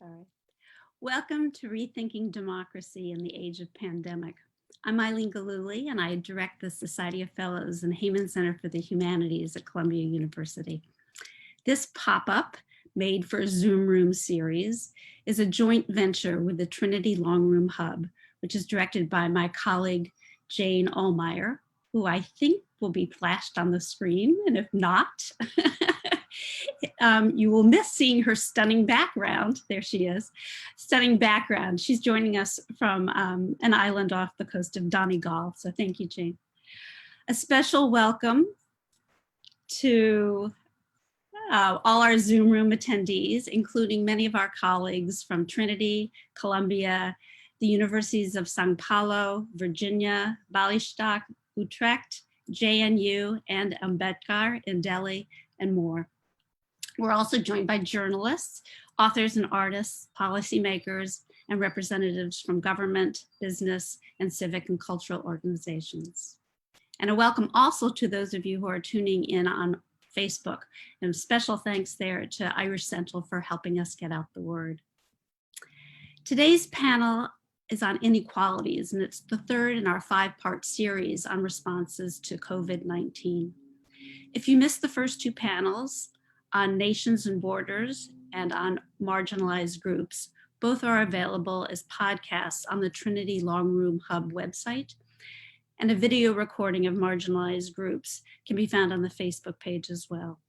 All right. Welcome to Rethinking Democracy in the Age of Pandemic. I'm Eileen Galuli, and I direct the Society of Fellows and Heyman Center for the Humanities at Columbia University. This pop-up, made for a Zoom Room series, is a joint venture with the Trinity Long Room Hub, which is directed by my colleague, Jane Allmeyer, who I think will be flashed on the screen, and if not, you will miss seeing her stunning background. There she is, stunning background. She's joining us from an island off the coast of Donegal. So thank you, Jane. A special welcome to all our Zoom Room attendees, including many of our colleagues from Trinity, Columbia, the universities of São Paulo, Virginia, Bialystok, Utrecht, JNU, and Ambedkar in Delhi, and more. We're also joined by journalists, authors and artists, policymakers, and representatives from government, business, and civic and cultural organizations. And a welcome also to those of you who are tuning in on Facebook, and special thanks there to Irish Central for helping us get out the word. Today's panel is on inequalities, and it's the third in our 5-part series on responses to COVID-19. If you missed the first 2 panels on nations and borders and on marginalized groups, both are available as podcasts on the Trinity Long Room Hub website, and a video recording of marginalized groups can be found on the Facebook page as well.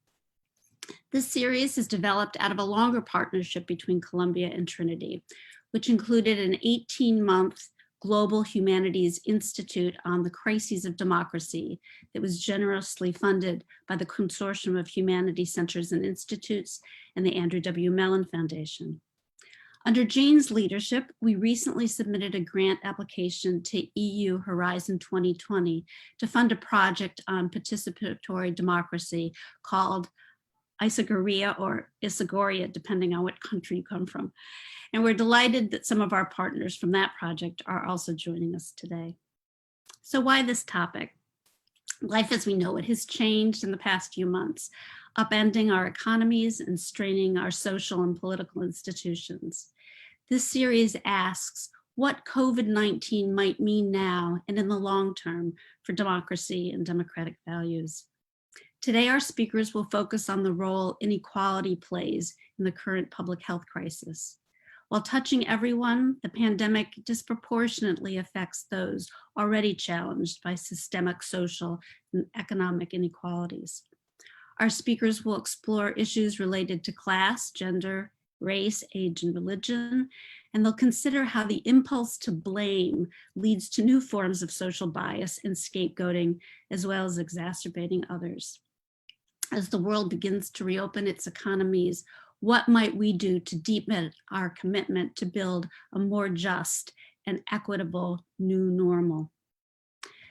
This series is developed out of a longer partnership between Columbia and Trinity, which included an 18-month Global Humanities Institute on the Crises of Democracy that was generously funded by the Consortium of Humanities Centers and Institutes and the Andrew W. Mellon Foundation. Under Jane's leadership, we recently submitted a grant application to EU Horizon 2020 to fund a project on participatory democracy called Isagoria or Isagoria, depending on what country you come from. And we're delighted that some of our partners from that project are also joining us today. So why this topic? Life as we know it has changed in the past few months, upending our economies and straining our social and political institutions. This series asks what COVID-19 might mean now and in the long term for democracy and democratic values. Today, our speakers will focus on the role inequality plays in the current public health crisis. While touching everyone, the pandemic disproportionately affects those already challenged by systemic social and economic inequalities. Our speakers will explore issues related to class, gender, race, age, and religion, and they'll consider how the impulse to blame leads to new forms of social bias and scapegoating, as well as exacerbating others. As the world begins to reopen its economies, what might we do to deepen our commitment to build a more just and equitable new normal?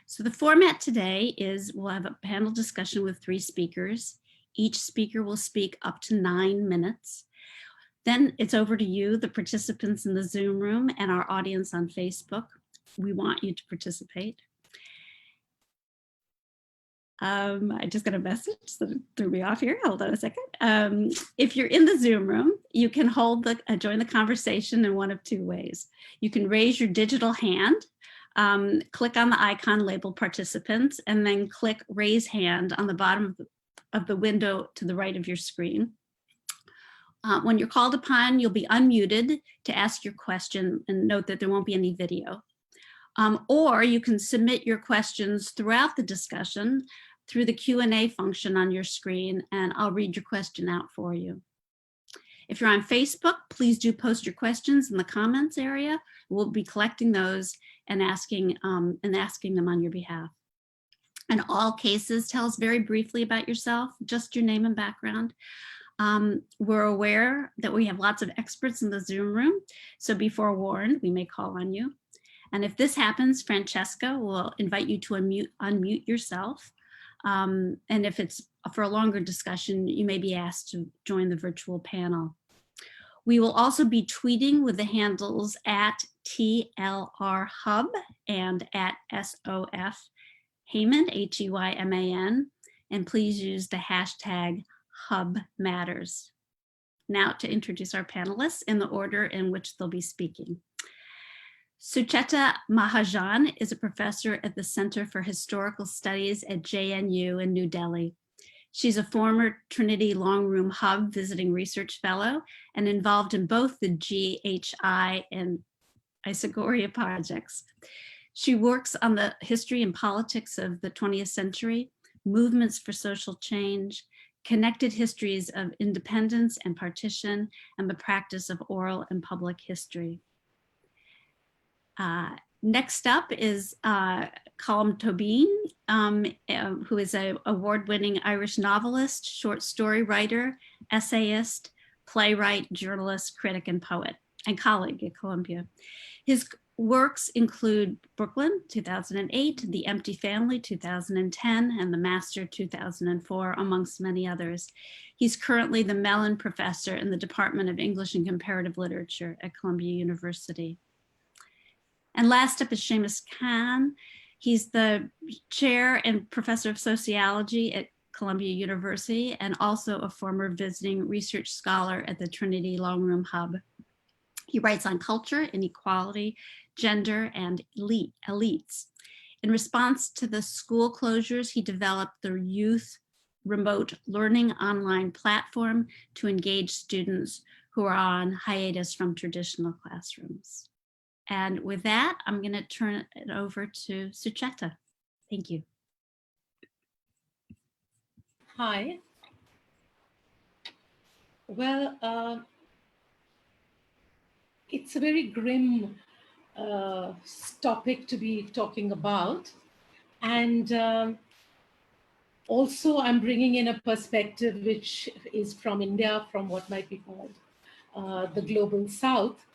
So the format today is we'll have a panel discussion with 3 speakers. Each speaker will speak up to 9 minutes. Then it's over to you, the participants in the Zoom room and our audience on Facebook. We want you to participate. I just got a message that threw me off here. Hold on a second. If you're in the Zoom room, you can join the conversation in one of 2 ways. You can raise your digital hand, click on the icon labeled participants, and then click raise hand on the bottom of the window to the right of your screen. When you're called upon, you'll be unmuted to ask your question, and note that there won't be any video. Or you can submit your questions throughout the discussion through the Q&A function on your screen, and I'll read your question out for you. If you're on Facebook, please do post your questions in the comments area. We'll be collecting those and asking them on your behalf. In all cases, tell us very briefly about yourself, just your name and background. We're aware that we have lots of experts in the Zoom room, so be forewarned, we may call on you. And if this happens, Francesca will invite you to unmute yourself. And if it's for a longer discussion, you may be asked to join the virtual panel. We will also be tweeting with the handles at TLRHub and at SOF Heyman, H-E-Y-M-A-N, and please use the hashtag HubMatters. now to introduce our panelists in the order in which they'll be speaking. Sucheta Mahajan is a professor at the Center for Historical Studies at JNU in New Delhi. She's a former Trinity Long Room Hub visiting research fellow and involved in both the GHI and Isagoria projects. She works on the history and politics of the 20th century, movements for social change, connected histories of independence and partition, and the practice of oral and public history. Next up is Colin Tobin, who is an award-winning Irish novelist, short story writer, essayist, playwright, journalist, critic, and poet, and colleague at Columbia. His works include Brooklyn, 2008, The Empty Family, 2010, and The Master, 2004, amongst many others. He's currently the Mellon Professor in the Department of English and Comparative Literature at Columbia University. And last up is Sheamus Khan. He's the chair and professor of sociology at Columbia University and also a former visiting research scholar at the Trinity Long Room Hub. He writes on culture, inequality, gender, and elites. In response to the school closures, he developed the Youth Remote Learning online platform to engage students who are on hiatus from traditional classrooms. And with that, I'm going to turn it over to Sucheta. Thank you. Hi. Well, it's a very grim topic to be talking about. And also, I'm bringing in a perspective which is from India, from what might be called the global South.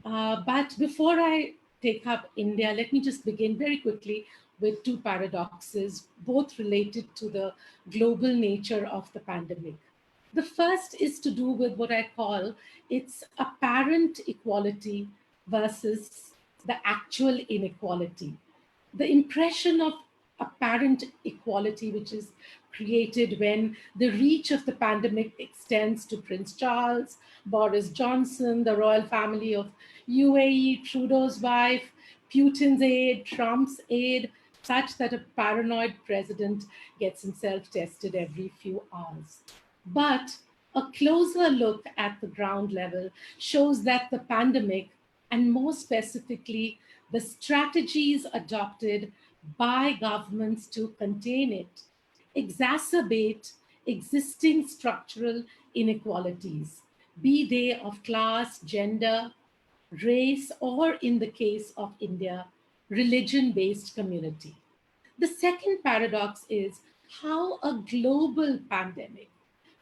But before I take up India, let me just begin very quickly with two paradoxes, both related to the global nature of the pandemic. The first is to do with what I call its apparent equality versus the actual inequality. The impression of apparent equality, which is created when the reach of the pandemic extends to Prince Charles, Boris Johnson, the royal family of UAE, Trudeau's wife, Putin's aide, Trump's aide, such that a paranoid president gets himself tested every few hours. But a closer look at the ground level shows that the pandemic, and more specifically, the strategies adopted by governments to contain it, exacerbate existing structural inequalities, be they of class, gender, race, or in the case of India, religion-based community. The second paradox is how a global pandemic,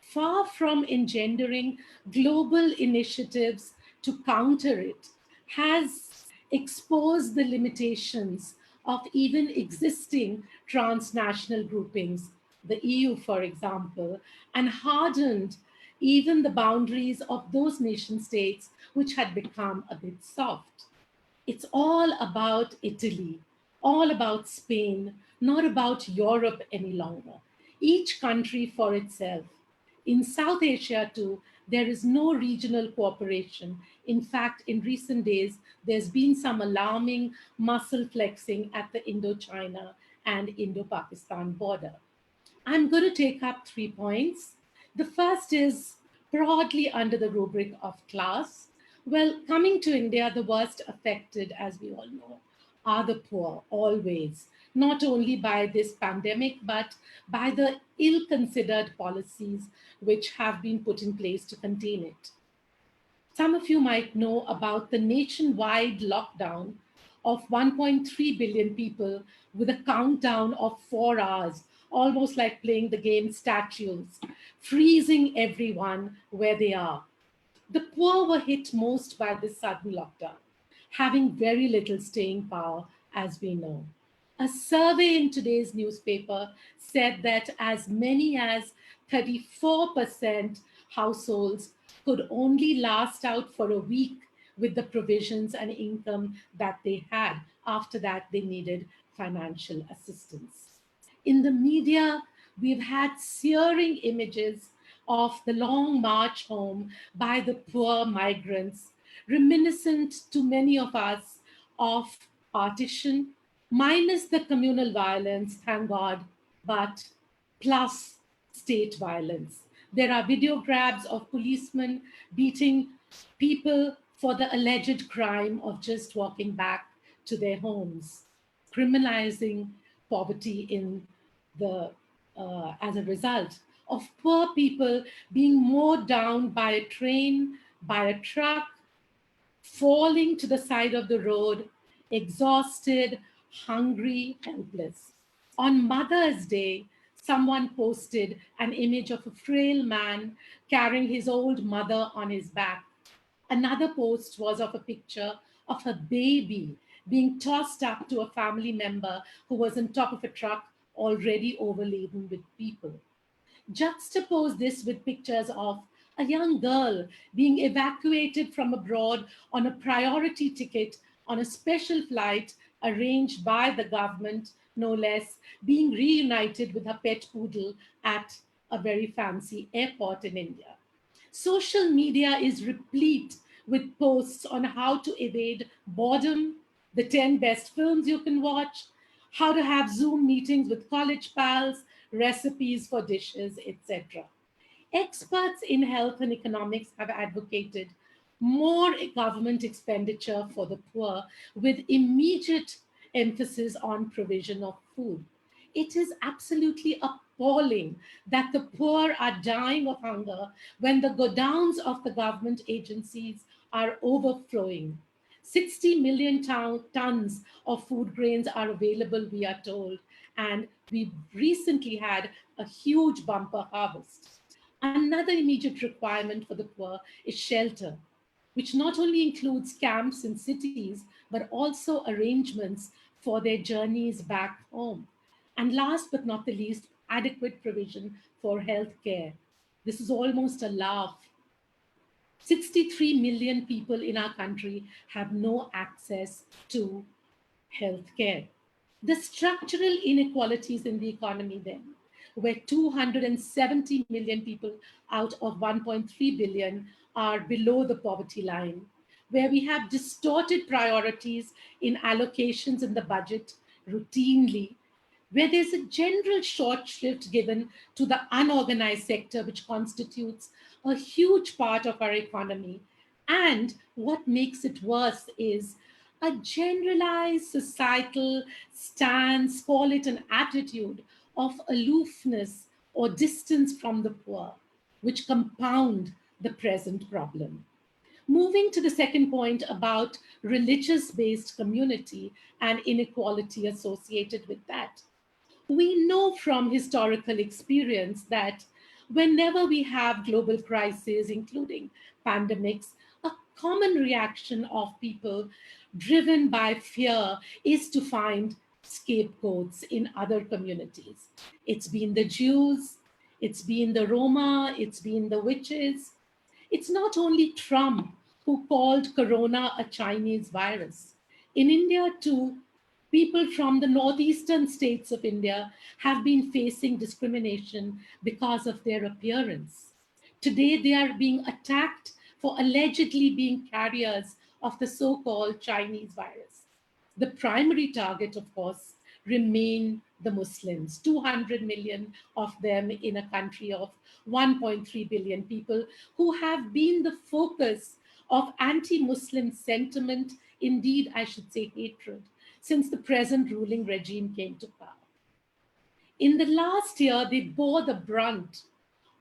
far from engendering global initiatives to counter it, has exposed the limitations of even existing transnational groupings, the EU, for example, and hardened even the boundaries of those nation states which had become a bit soft. It's all about Italy, all about Spain, not about Europe any longer. Each country for itself. In South Asia, too, there is no regional cooperation. In fact, in recent days, there's been some alarming muscle flexing at the Indo-China and Indo-Pakistan border. I'm going to take up 3 points. The first is broadly under the rubric of class. Well, coming to India, the worst affected, as we all know, are the poor, always, not only by this pandemic, but by the ill-considered policies which have been put in place to contain it. Some of you might know about the nationwide lockdown of 1.3 billion people with a countdown of 4 hours, almost like playing the game Statues, freezing everyone where they are. The poor were hit most by this sudden lockdown, having very little staying power, as we know. A survey in today's newspaper said that as many as 34% households could only last out for a week with the provisions and income that they had. After that, they needed financial assistance. In the media, we've had searing images of the long march home by the poor migrants, reminiscent to many of us of partition, minus the communal violence, thank God, but plus state violence. There are video grabs of policemen beating people for the alleged crime of just walking back to their homes, criminalizing poverty in the as a result of poor people being mowed down by a train, by a truck, falling to the side of the road, exhausted, hungry, helpless. On Mother's Day, someone posted an image of a frail man carrying his old mother on his back. Another post was of a picture of a baby being tossed up to a family member who was on top of a truck already overladen with people. Juxtapose this with pictures of a young girl being evacuated from abroad on a priority ticket on a special flight arranged by the government, no less, being reunited with her pet poodle at a very fancy airport in India. Social media is replete with posts on how to evade boredom, the 10 best films you can watch, how to have Zoom meetings with college pals, recipes for dishes, etc. Experts in health and economics have advocated more government expenditure for the poor with immediate emphasis on provision of food. It is absolutely appalling that the poor are dying of hunger when the godowns of the government agencies are overflowing. 60 million tons of food grains are available, we are told, and we recently had a huge bumper harvest. Another immediate requirement for the poor is shelter, which not only includes camps in cities, but also arrangements for their journeys back home. And last but not the least, adequate provision for health care. This is almost a laugh. 63 million people in our country have no access to health care. The structural inequalities in the economy, then, where 270 million people out of 1.3 billion are below the poverty line, where we have distorted priorities in allocations in the budget routinely, where there's a general short shrift given to the unorganized sector, which constitutes a huge part of our economy. And what makes it worse is a generalized societal stance, call it an attitude of aloofness or distance from the poor, which compound the present problem. Moving to the second point about religious based community and inequality associated with that. We know from historical experience that whenever we have global crises, including pandemics, a common reaction of people driven by fear is to find scapegoats in other communities. It's been the Jews, it's been the Roma, it's been the witches. It's not only Trump who called corona a Chinese virus. In India, too, people from the northeastern states of India have been facing discrimination because of their appearance. Today, they are being attacked for allegedly being carriers of the so called Chinese virus. The primary target, of course, remain the Muslims, 200 million of them in a country of 1.3 billion people, who have been the focus of anti Muslim sentiment, indeed, I should say hatred, since the present ruling regime came to power. In the last year, they bore the brunt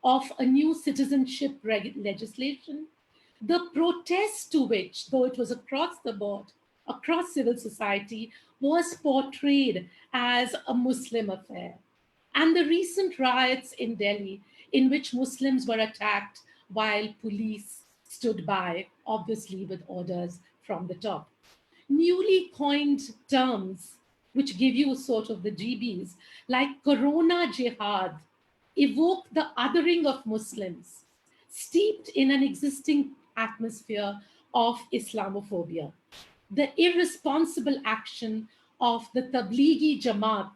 of a new citizenship legislation, the protest to which, though it was across the board, across civil society, was portrayed as a Muslim affair. And the recent riots in Delhi, in which Muslims were attacked while police stood by, obviously with orders from the top. Newly coined terms which give you sort of the GBs, like Corona Jihad, evoke the othering of Muslims, steeped in an existing atmosphere of Islamophobia. The irresponsible action of the Tablighi Jamaat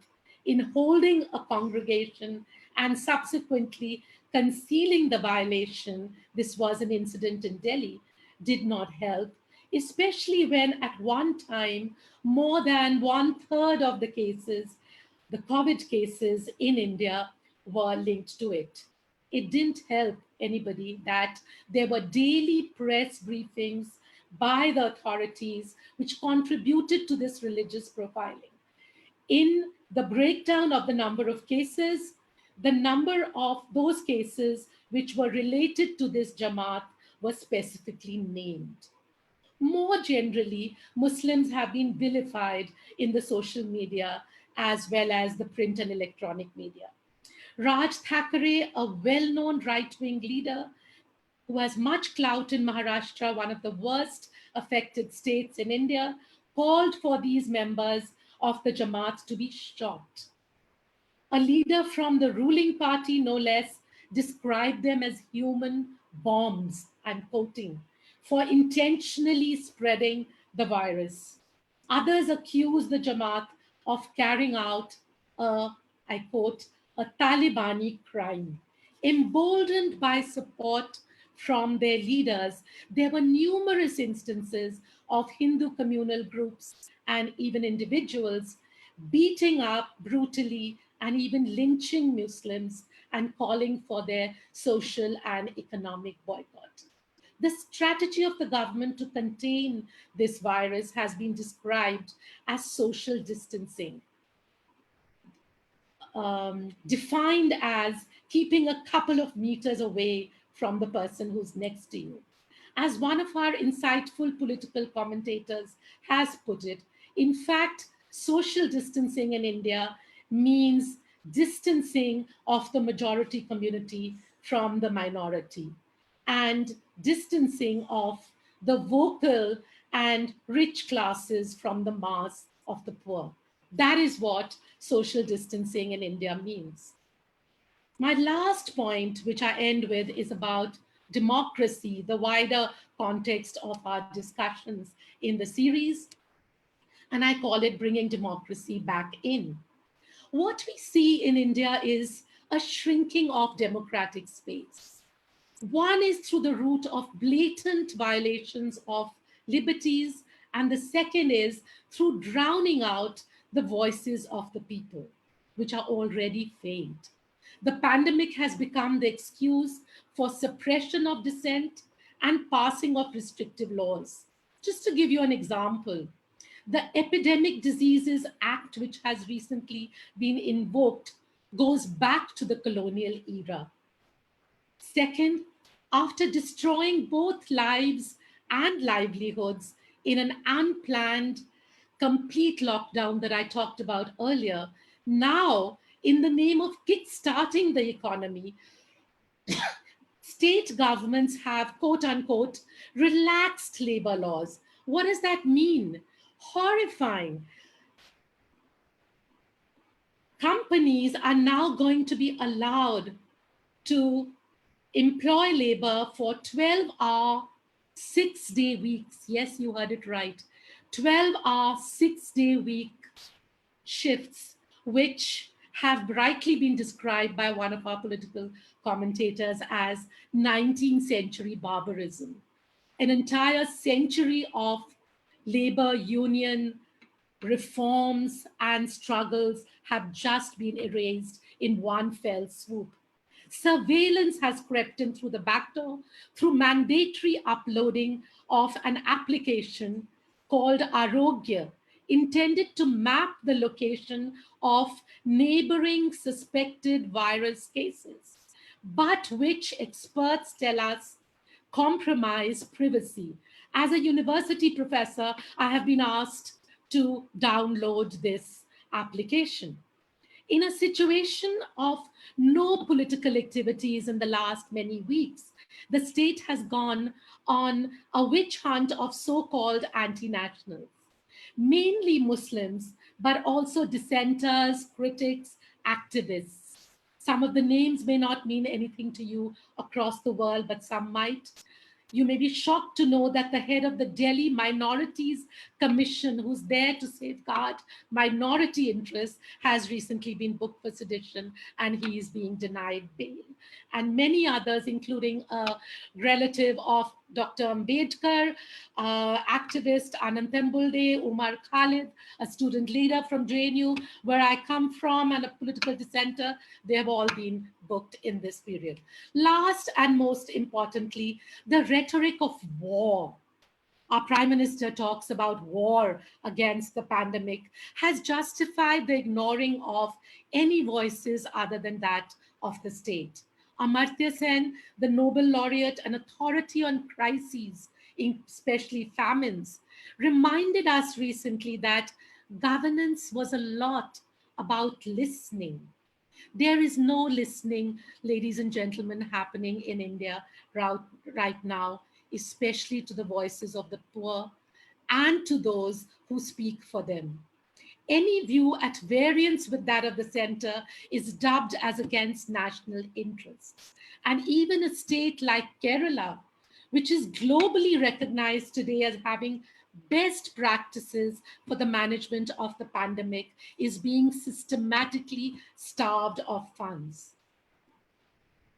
in holding a congregation and subsequently concealing the violation, this was an incident in Delhi, did not help, especially when at one time more than 1/3 of the cases, the COVID cases in India, were linked to it. It didn't help anybody that there were daily press briefings by the authorities which contributed to this religious profiling. In the breakdown of the number of cases, the number of those cases which were related to this Jamaat was specifically named. More generally, Muslims have been vilified in the social media as well as the print and electronic media. Raj Thackeray, a well known right wing leader who has much clout in Maharashtra, one of the worst affected states in India, called for these members of the Jamaat to be shot. A leader from the ruling party, no less, described them as human bombs, I'm quoting, for intentionally spreading the virus. Others accuse the Jamaat of carrying out a, I quote, a Talibani crime. Emboldened by support from their leaders, there were numerous instances of Hindu communal groups and even individuals beating up brutally and even lynching Muslims and calling for their social and economic boycott. The strategy of the government to contain this virus has been described as social distancing, defined as keeping a couple of meters away from the person who's next to you. As one of our insightful political commentators has put it, in fact, social distancing in India means distancing of the majority community from the minority and distancing of the vocal and rich classes from the mass of the poor. That is what social distancing in India means. My last point, which I end with, is about democracy, the wider context of our discussions in the series. And I call it bringing democracy back in. What we see in India is a shrinking of democratic space. One is through the route of blatant violations of liberties, and the second is through drowning out the voices of the people, which are already faint. The pandemic has become the excuse for suppression of dissent and passing of restrictive laws. Just to give you an example, the Epidemic Diseases Act, which has recently been invoked, goes back to the colonial era. Second, after destroying both lives and livelihoods in an unplanned, complete lockdown that I talked about earlier, now, in the name of kickstarting the economy, state governments have, quote unquote, relaxed labor laws. What does that mean? Horrifying. Companies are now going to be allowed to employ labor for 12-hour, 6-day weeks. Yes, you heard it right. 12-hour, 6-day week shifts, which have rightly been described by one of our political commentators as 19th century barbarism. An entire century of labor union reforms and struggles have just been erased in one fell swoop. Surveillance has crept in through the back door through mandatory uploading of an application called Arogya, intended to map the location of neighboring suspected virus cases, but which experts tell us compromise privacy. As a university professor, I have been asked to download this application. In a situation of no political activities in the last many weeks, the state has gone on a witch hunt of so-called anti-nationals, mainly Muslims, but also dissenters, critics, activists. Some of the names may not mean anything to you across the world, but some might. You may be shocked to know that the head of the Delhi Minorities Commission, who's there to safeguard minority interests, has recently been booked for sedition and he is being denied bail. And many others, including a relative of Dr. Ambedkar, activist Anand Tembulde, Umar Khalid, a student leader from JNU, where I come from, and a political dissenter, they have all been booked in this period. Last and most importantly, the rhetoric of war. Our Prime Minister talks about war against the pandemic, has justified the ignoring of any voices other than that of the state. Amartya Sen, the Nobel laureate and authority on crises, especially famines, reminded us recently that governance was a lot about listening. There is no listening, ladies and gentlemen, happening in India right now, especially to the voices of the poor and to those who speak for them. Any view at variance with that of the center is dubbed as against national interests. And even a state like Kerala, which is globally recognized today as having best practices for the management of the pandemic, is being systematically starved of funds.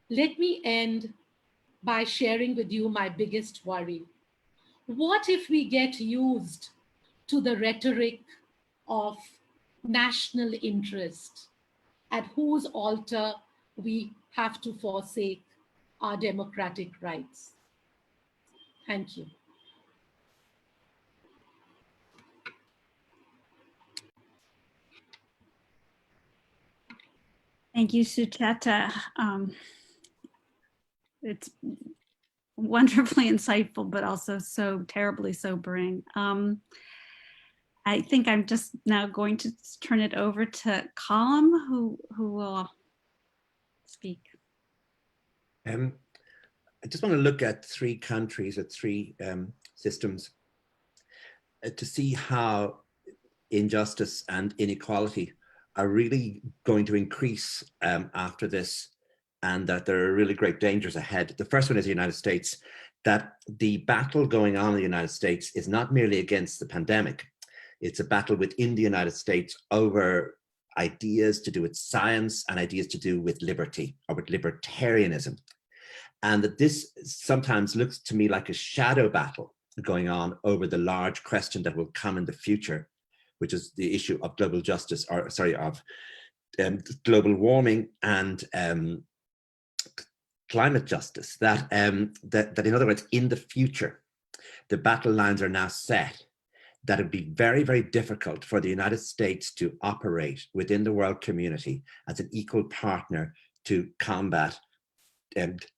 Let me end by sharing with you my biggest worry. What if we get used to the rhetoric of national interest, at whose altar we have to forsake our democratic rights? Thank you. Thank you, Sucheta. It's wonderfully insightful, but also so terribly sobering. I think I'm just now going to turn it over to Colin, who will speak. I just want to look at three countries, at three systems, to see how injustice and inequality are really going to increase after this, and that there are really great dangers ahead. The first one is the United States, that the battle going on in the United States is not merely against the pandemic. It's a battle within the United States over ideas to do with science and ideas to do with liberty or with libertarianism. And that this sometimes looks to me like a shadow battle going on over the large question that will come in the future, which is the issue of global justice, or sorry, of global warming and climate justice. That in other words, in the future, the battle lines are now set, that it'd be very, very difficult for the United States to operate within the world community as an equal partner to combat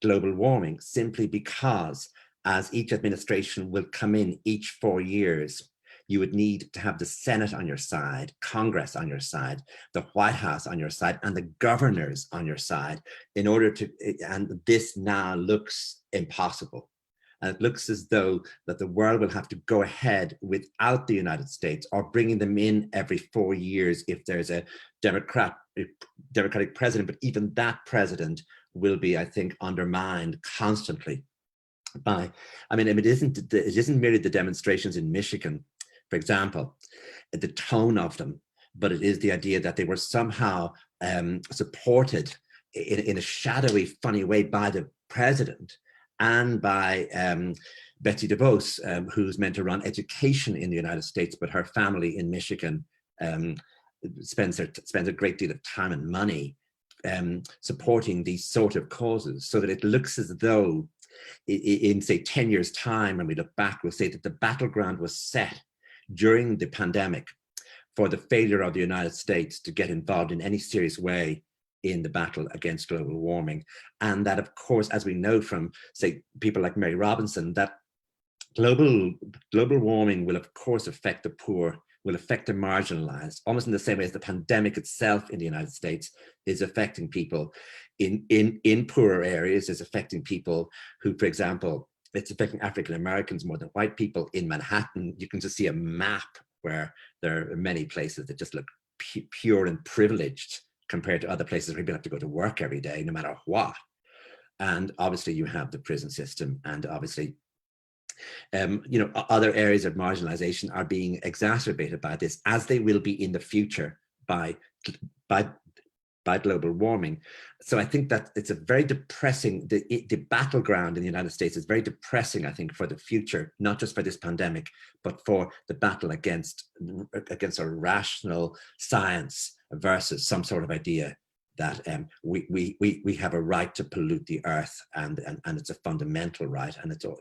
global warming, simply because as each administration will come in each 4 years, you would need to have the Senate on your side, Congress on your side, the White House on your side, and the governors on your side in order to, and this now looks impossible. And it looks as though that the world will have to go ahead without the United States, or bringing them in every 4 years if there's a democratic president, but even that president will be, I think, undermined constantly by, it isn't merely the demonstrations in Michigan, for example, the tone of them, but it is the idea that they were somehow supported in a shadowy, funny way by the president and by Betsy DeVos, who's meant to run education in the United States, but her family in Michigan spends a great deal of time and money supporting these sort of causes, so that it looks as though in say 10 years time, when we look back, we'll say that the battleground was set during the pandemic for the failure of the United States to get involved in any serious way in the battle against global warming. And that, of course, as we know from, say, people like Mary Robinson, that global warming will, of course, affect the poor, will affect the marginalized, almost in the same way as the pandemic itself in the United States is affecting people in poorer areas, is affecting people who, for example, it's affecting African Americans more than white people. In Manhattan, you can just see a map where there are many places that just look pure and privileged compared to other places where people have to go to work every day, no matter what. And obviously you have the prison system, and obviously other areas of marginalization are being exacerbated by this, as they will be in the future by global warming. So I think that it's a very depressing, the battleground in the United States is very depressing, I think, for the future, not just for this pandemic, but for the battle against a rational science versus some sort of idea that we have a right to pollute the earth, and it's a fundamental right, and it's all,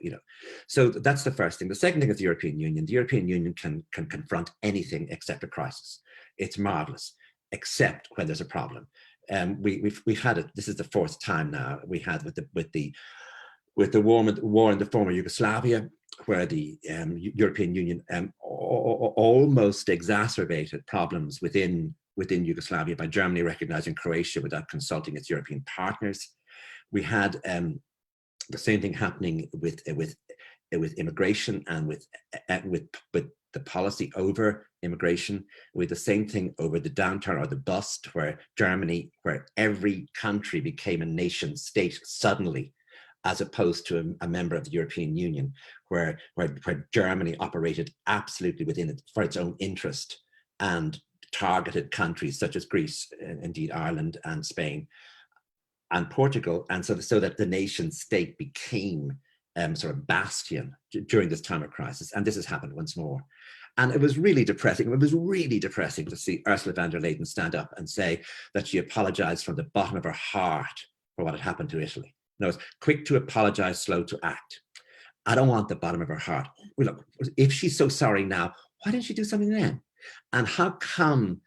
So that's the first thing. The second thing is the European Union. The European Union can confront anything except a crisis. It's marvelous, except when there's a problem. We've had it. This is the fourth time now we had with the war in the former Yugoslavia, where the European Union almost exacerbated problems within Yugoslavia by Germany recognizing Croatia without consulting its European partners. We had the same thing happening with immigration and with the policy over immigration, with the same thing over the downturn or the bust, where Germany, where every country became a nation state suddenly, as opposed to a member of the European Union, where Germany operated absolutely within it for its own interest and targeted countries such as Greece, indeed Ireland and Spain and Portugal, and so that the nation state became sort of bastion during this time of crisis. And this has happened once more. And it was really depressing. It was really depressing to see Ursula von der Leyen stand up and say that she apologized from the bottom of her heart for what had happened to Italy. No, it's quick to apologize, slow to act. I don't want the bottom of her heart. Well, look, if she's so sorry now, why didn't she do something then? And how come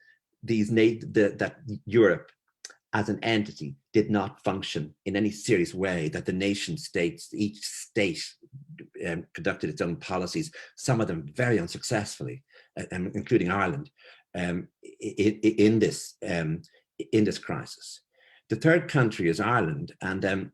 that Europe as an entity did not function in any serious way, that the nation states, each state conducted its own policies, some of them very unsuccessfully, including Ireland, in this crisis. The third country is Ireland, and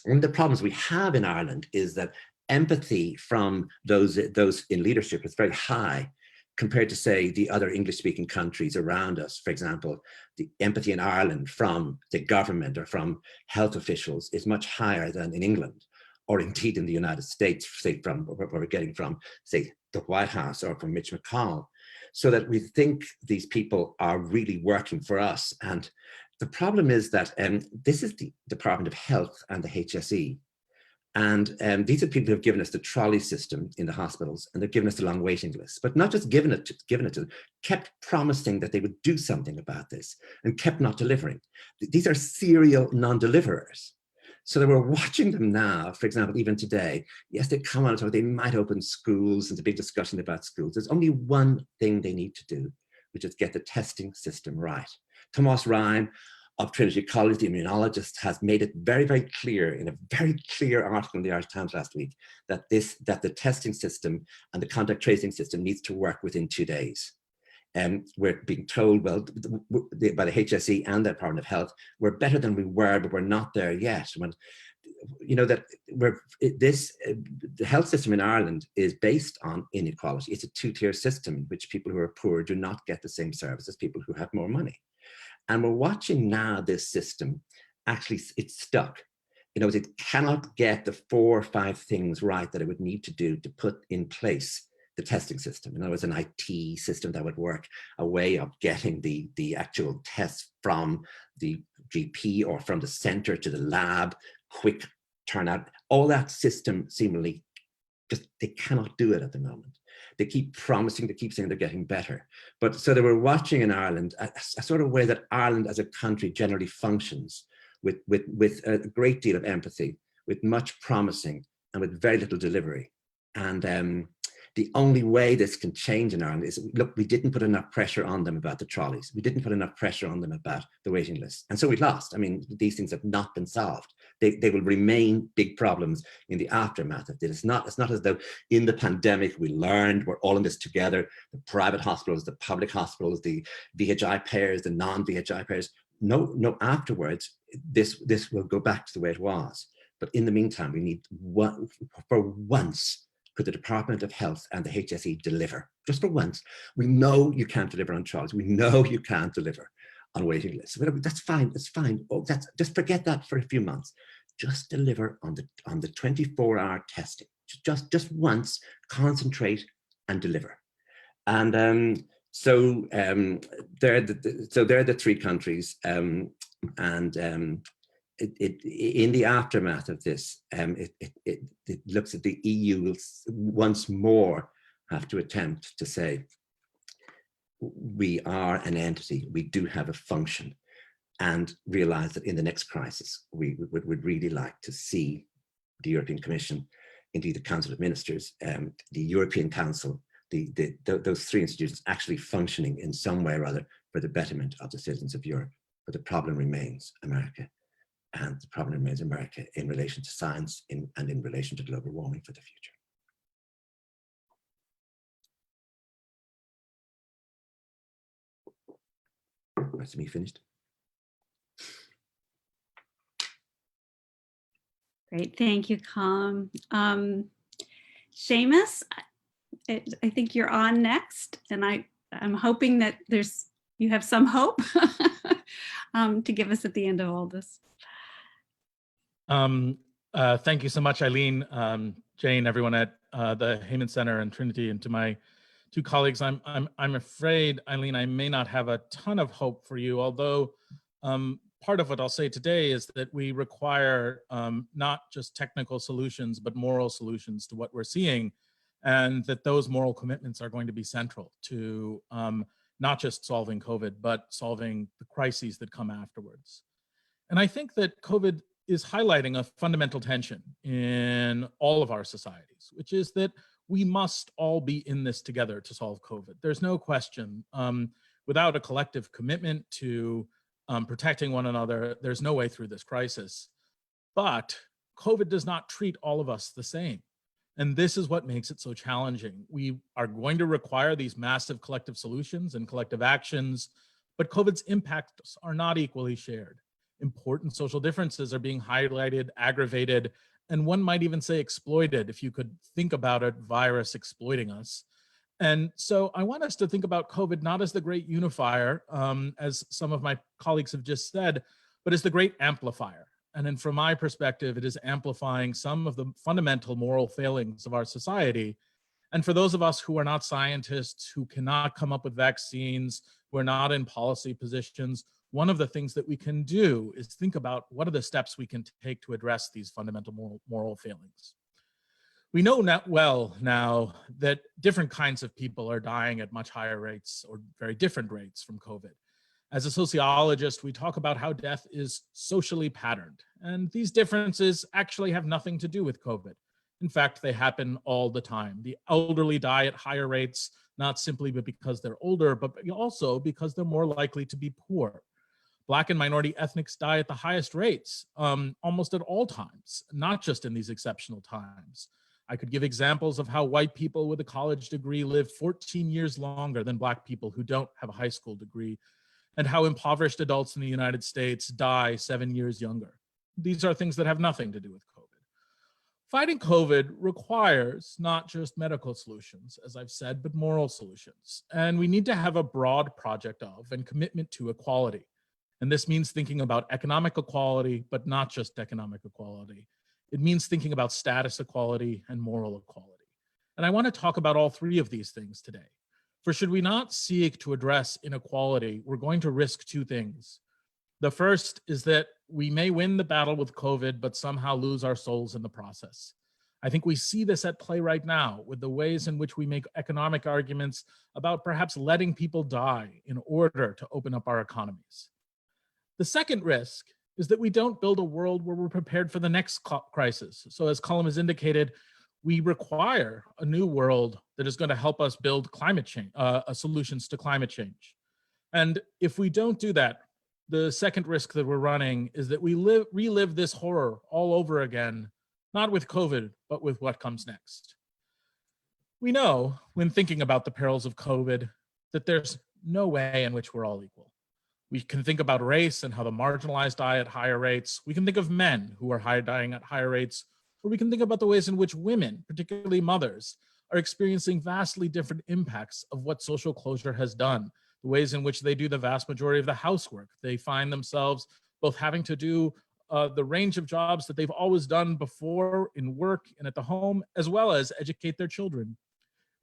one of the problems we have in Ireland is that empathy from those in leadership is very high compared to, say, the other English-speaking countries around us. For example, the empathy in Ireland from the government or from health officials is much higher than in England, or indeed in the United States, say, from where we're getting from, say, the White House or from Mitch McConnell, so that we think these people are really working for us. And the problem is that this is the Department of Health and the HSE. And these are people who have given us the trolley system in the hospitals, and they've given us the long waiting lists, but not just given it to them, kept promising that they would do something about this and kept not delivering. These are serial non-deliverers. So that we're watching them now, for example, even today, yes, they come on and talk, they might open schools, and there's a big discussion about schools. There's only one thing they need to do, which is get the testing system right. Thomas Ryan of Trinity College, the immunologist, has made it very, very clear in a very clear article in the Irish Times last week that the testing system and the contact tracing system needs to work within 2 days. We're being told, well, by the HSE and the Department of Health, we're better than we were, but we're not there yet. When, that the health system in Ireland is based on inequality. It's a two-tier system in which people who are poor do not get the same service as people who have more money. And we're watching now this system, actually it's stuck. It cannot get the 4 or 5 things right that it would need to do to put in place the testing system. In other words, an IT system that would work, a way of getting the actual tests from the GP or from the center to the lab, quick turnout. All that system seemingly, just they cannot do it at the moment. They keep promising, they keep saying they're getting better. But so they were watching in Ireland a sort of way that Ireland as a country generally functions, with a great deal of empathy, with much promising and with very little delivery. And the only way this can change in Ireland is, look, we didn't put enough pressure on them about the trolleys. We didn't put enough pressure on them about the waiting lists. And so we lost. I mean, these things have not been solved. They will remain big problems in the aftermath of this. It's not as though in the pandemic we learned we're all in this together, the private hospitals, the public hospitals, the VHI payers, the non-VHI payers. No, afterwards, this will go back to the way it was. But in the meantime, we need for once, could the Department of Health and the HSE deliver? Just for once. We know you can't deliver on trials. We know you can't deliver on waiting lists. That's fine, it's fine. Oh, just forget that for a few months. just deliver on the 24-hour testing. Just once, concentrate and deliver. And so they're the three countries, in the aftermath of this, it looks at the EU will once more have to attempt to say, we are an entity, we do have a function, and realize that in the next crisis, we would really like to see the European Commission, indeed the Council of Ministers, the European Council, those three institutions actually functioning in some way or other for the betterment of the citizens of Europe. But the problem remains America, and the problem remains America in relation to science and in relation to global warming for the future. That's me finished. Great, thank you, Colin. Sheamus, I think you're on next, and I'm hoping that you have some hope to give us at the end of all this. Thank you so much, Eileen, Jane, everyone at the Heyman Center and Trinity, and to my two colleagues. I'm afraid, Eileen, I may not have a ton of hope for you, although part of what I'll say today is that we require not just technical solutions, but moral solutions to what we're seeing, and that those moral commitments are going to be central to not just solving COVID, but solving the crises that come afterwards. And I think that COVID is highlighting a fundamental tension in all of our societies, which is that we must all be in this together to solve COVID. There's no question. Without a collective commitment to protecting one another, there's no way through this crisis. But COVID does not treat all of us the same. And this is what makes it so challenging. We are going to require these massive collective solutions and collective actions, but COVID's impacts are not equally shared. Important social differences are being highlighted, aggravated, and one might even say exploited, if you could think about a virus exploiting us. And so I want us to think about COVID not as the great unifier, as some of my colleagues have just said, but as the great amplifier. And then from my perspective, it is amplifying some of the fundamental moral failings of our society. And for those of us who are not scientists, who cannot come up with vaccines, who are not in policy positions, one of the things that we can do is think about what are the steps we can take to address these fundamental moral failings. We know well now that different kinds of people are dying at much higher rates or very different rates from COVID. As a sociologist, we talk about how death is socially patterned, and these differences actually have nothing to do with COVID. In fact, they happen all the time. The elderly die at higher rates, not simply because they're older, but also because they're more likely to be poor. Black and minority ethnics die at the highest rates, almost at all times, not just in these exceptional times. I could give examples of how white people with a college degree live 14 years longer than Black people who don't have a high school degree, and how impoverished adults in the United States die 7 years younger. These are things that have nothing to do with COVID. Fighting COVID requires not just medical solutions, as I've said, but moral solutions. And we need to have a broad project of and commitment to equality. And this means thinking about economic equality, but not just economic equality. It means thinking about status equality and moral equality. And I want to talk about all three of these things today. For should we not seek to address inequality, we're going to risk two things. The first is that we may win the battle with COVID, but somehow lose our souls in the process. I think we see this at play right now with the ways in which we make economic arguments about perhaps letting people die in order to open up our economies. The second risk is that we don't build a world where we're prepared for the next crisis. So as Colin has indicated, we require a new world that is going to help us build climate change, solutions to climate change. And if we don't do that, the second risk that we're running is that we relive this horror all over again, not with COVID, but with what comes next. We know, when thinking about the perils of COVID, that there's no way in which we're all equal. We can think about race and how the marginalized die at higher rates. We can think of men who are dying at higher rates, or we can think about the ways in which women, particularly mothers, are experiencing vastly different impacts of what social closure has done, the ways in which they do the vast majority of the housework. They find themselves both having to do the range of jobs that they've always done before in work and at the home, as well as educate their children.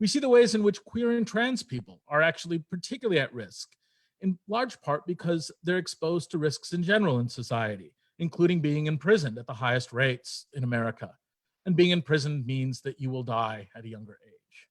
We see the ways in which queer and trans people are actually particularly at risk, in large part because they're exposed to risks in general in society, including being imprisoned at the highest rates in America. And being imprisoned means that you will die at a younger age.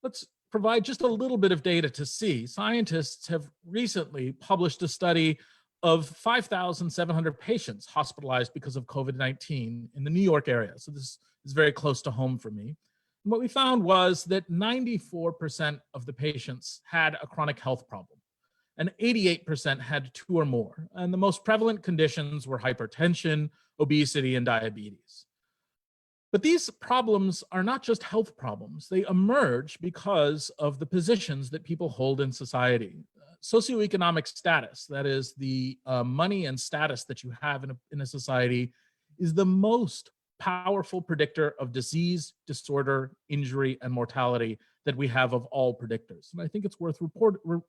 Let's provide just a little bit of data to see. Scientists have recently published a study of 5,700 patients hospitalized because of COVID-19 in the New York area. So this is very close to home for me. And what we found was that 94% of the patients had a chronic health problem, and 88% had 2 or more. And the most prevalent conditions were hypertension, obesity, and diabetes. But these problems are not just health problems. They emerge because of the positions that people hold in society. Socioeconomic status, that is the money and status that you have in a society, is the most powerful predictor of disease, disorder, injury, and mortality that we have of all predictors. And I think it's worth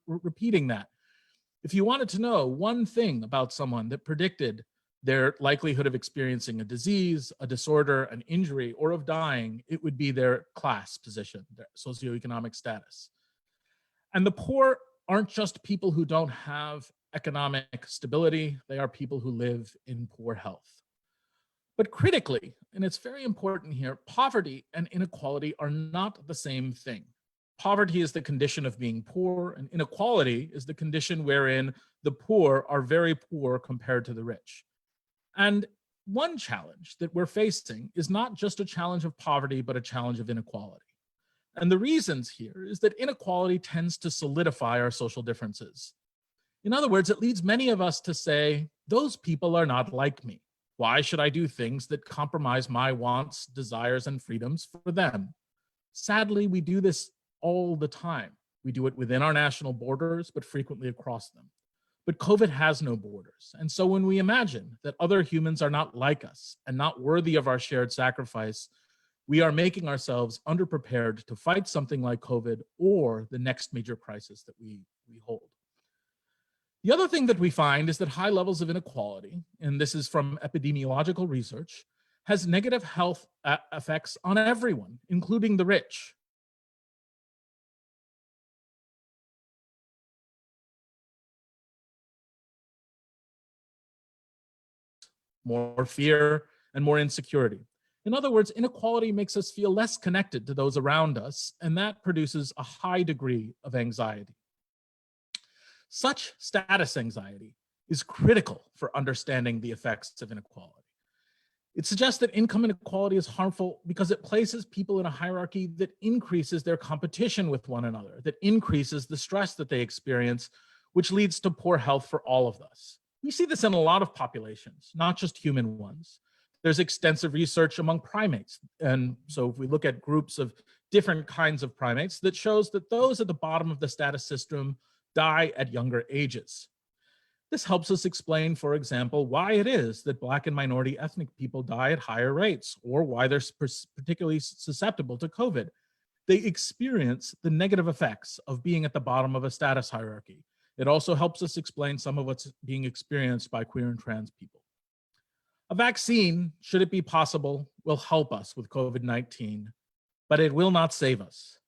repeating that. If you wanted to know one thing about someone that predicted their likelihood of experiencing a disease, a disorder, an injury, or of dying, it would be their class position, their socioeconomic status. And the poor aren't just people who don't have economic stability, they are people who live in poor health. But critically, and it's very important here, poverty and inequality are not the same thing. Poverty is the condition of being poor, and inequality is the condition wherein the poor are very poor compared to the rich. And one challenge that we're facing is not just a challenge of poverty, but a challenge of inequality. And the reasons here is that inequality tends to solidify our social differences. In other words, it leads many of us to say, those people are not like me. Why should I do things that compromise my wants, desires, and freedoms for them? Sadly, we do this all the time. We do it within our national borders, but frequently across them. But COVID has no borders. And so when we imagine that other humans are not like us and not worthy of our shared sacrifice, we are making ourselves underprepared to fight something like COVID or the next major crisis that we hold. The other thing that we find is that high levels of inequality, and this is from epidemiological research, has negative health effects on everyone, including the rich. More fear and more insecurity. In other words, inequality makes us feel less connected to those around us, and that produces a high degree of anxiety. Such status anxiety is critical for understanding the effects of inequality. It suggests that income inequality is harmful because it places people in a hierarchy that increases their competition with one another, that increases the stress that they experience, which leads to poor health for all of us. We see this in a lot of populations, not just human ones. There's extensive research among primates. And so if we look at groups of different kinds of primates, that shows that those at the bottom of the status system die at younger ages. This helps us explain, for example, why it is that Black and minority ethnic people die at higher rates, or why they're particularly susceptible to COVID. They experience the negative effects of being at the bottom of a status hierarchy. It also helps us explain some of what's being experienced by queer and trans people. A vaccine, should it be possible, will help us with COVID-19, but it will not save us.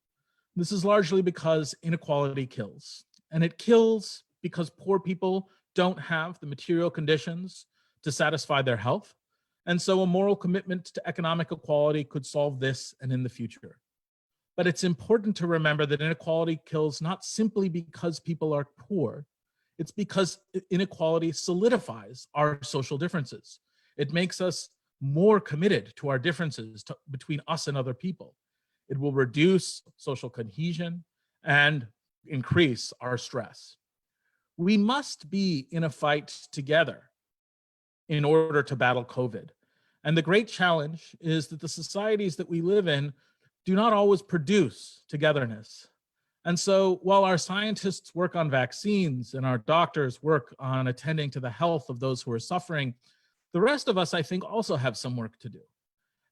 This is largely because inequality kills, and it kills because poor people don't have the material conditions to satisfy their health, and so a moral commitment to economic equality could solve this and in the future. But it's important to remember that inequality kills not simply because people are poor, it's because inequality solidifies our social differences. It makes us more committed to our differences between us and other people. It will reduce social cohesion and increase our stress. We must be in a fight together in order to battle COVID. And the great challenge is that the societies that we live in do not always produce togetherness. And so while our scientists work on vaccines and our doctors work on attending to the health of those who are suffering, the rest of us, I think, also have some work to do.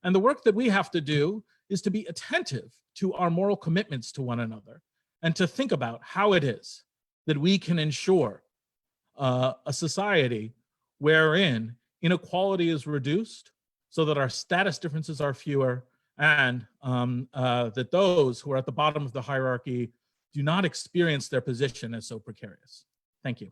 And the work that we have to do is to be attentive to our moral commitments to one another and to think about how it is that we can ensure a society wherein inequality is reduced so that our status differences are fewer, and that those who are at the bottom of the hierarchy do not experience their position as so precarious. Thank you.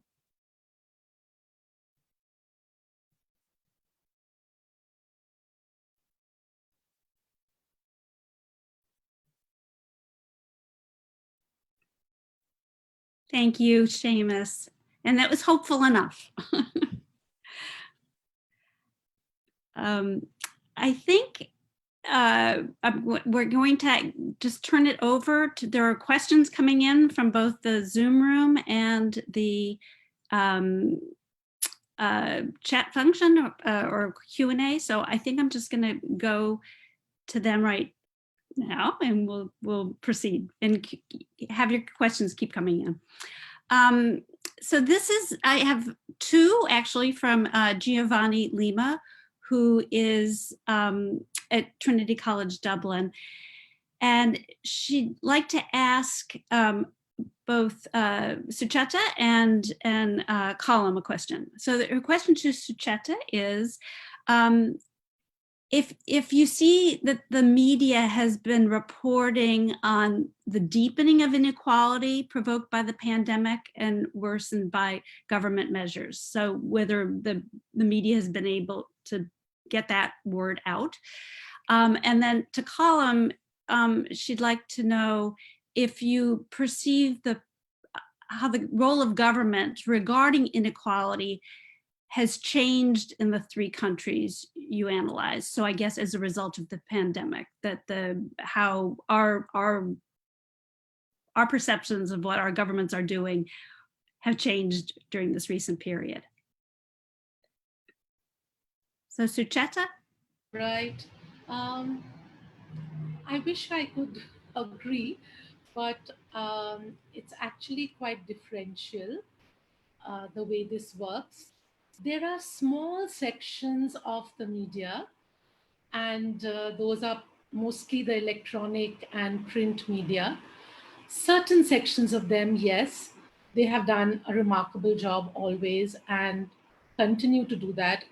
Thank you, Sheamus. And that was hopeful enough. I think we're going to just turn it over to, there are questions coming in from both the Zoom room and the chat function or Q&A. So I think I'm just going to go to them right now, and we'll proceed and have your questions keep coming in. So this is, I have two actually from Giovanni Lima, who is at Trinity College Dublin. And she'd like to ask both Sucheta and Colin a question. So her question to Sucheta is, if you see that the media has been reporting on the deepening of inequality provoked by the pandemic and worsened by government measures, so whether the media has been able to get that word out. And then to Colin, she'd like to know if you perceive how the role of government regarding inequality has changed in the three countries you analyzed. So I guess as a result of the pandemic, that how our perceptions of what our governments are doing have changed during this recent period. So Sucheta? Right. I wish I could agree, but it's actually quite differential the way this works. There are small sections of the media, and those are mostly the electronic and print media. Certain sections of them, yes, they have done a remarkable job always and continue to do that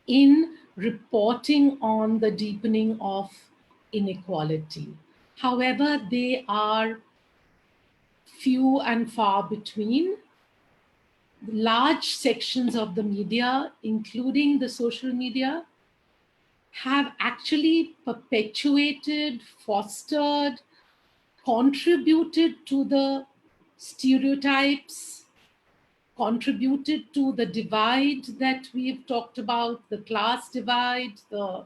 in reporting on the deepening of inequality. However, they are few and far between. Large sections of the media, including the social media, have actually perpetuated, fostered, contributed to the stereotypes, contributed to the divide that we've talked about, the class divide, the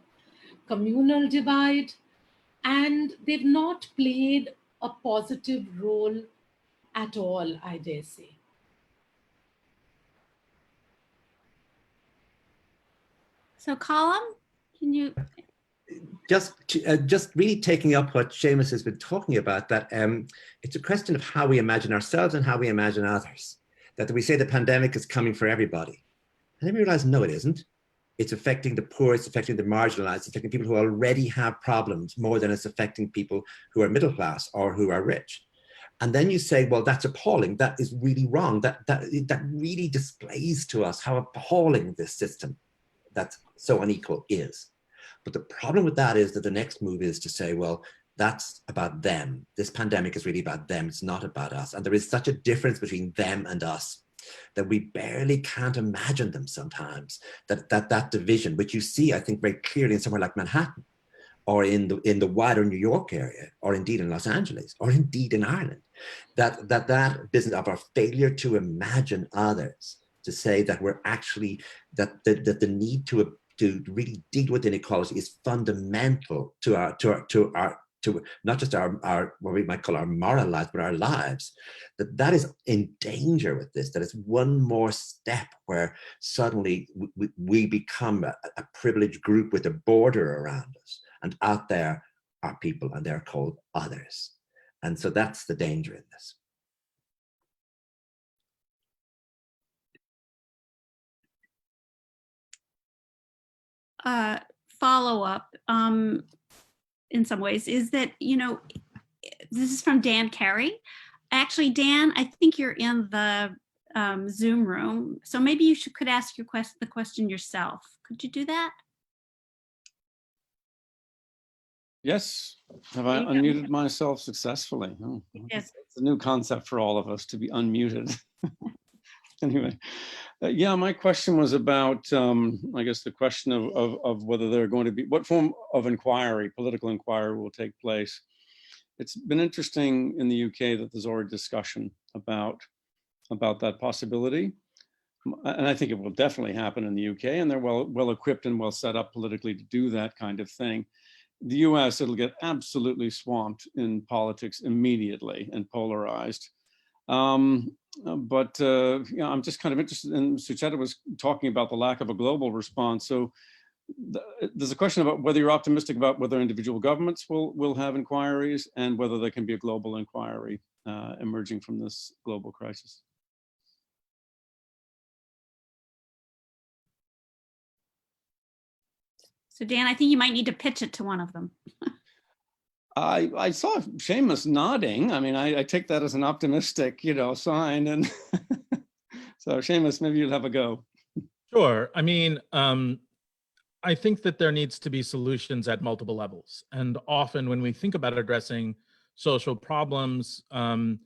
communal divide, and they've not played a positive role at all, I dare say. So Colin, can you? Just really taking up what Sheamus has been talking about, that it's a question of how we imagine ourselves and how we imagine others. That we say the pandemic is coming for everybody. And then we realize, no, it isn't. It's affecting the poor, it's affecting the marginalized, it's affecting people who already have problems more than it's affecting people who are middle class or who are rich. And then you say, well, that's appalling. That is really wrong. That really displays to us how appalling this system that's so unequal is. But the problem with that is that the next move is to say, well, that's about them. This pandemic is really about them. It's not about us. And there is such a difference between them and us that we barely can't imagine them sometimes. That division, which you see, I think, very clearly in somewhere like Manhattan, or in the wider New York area, or indeed in Los Angeles, or indeed in Ireland, that business of our failure to imagine others, to say that we're actually, that the need to really deal with inequality is fundamental to not just our what we might call our moral lives, but our lives. That is in danger with this. That is one more step where suddenly we become a privileged group with a border around us, and out there are people, and they're called others. And so that's the danger in this. Follow-up in some ways is that, this is from Dan Carey. Actually, Dan, I think you're in the Zoom room. So maybe you could ask the question yourself. Could you do that? Yes. Have I unmuted myself successfully? Oh, Yes. it's a new concept for all of us to be unmuted. Anyway, yeah, my question was about, I guess, the question of whether there are going to be, what form of inquiry, political inquiry will take place. It's been interesting in the UK that there's already discussion about that possibility. And I think it will definitely happen in the UK, and they're well equipped and well set up politically to do that kind of thing. The US, it'll get absolutely swamped in politics immediately and polarized. But you know, I'm just kind of interested in, Sucheta was talking about the lack of a global response. So there's a question about whether you're optimistic about whether individual governments will have inquiries and whether there can be a global inquiry emerging from this global crisis. So Dan, I think you might need to pitch it to one of them. I saw Sheamus nodding. I mean, I take that as an optimistic, you know, sign. And so Sheamus, maybe you'll have a go. Sure. I mean, I think that there needs to be solutions at multiple levels. And often when we think about addressing social problems, you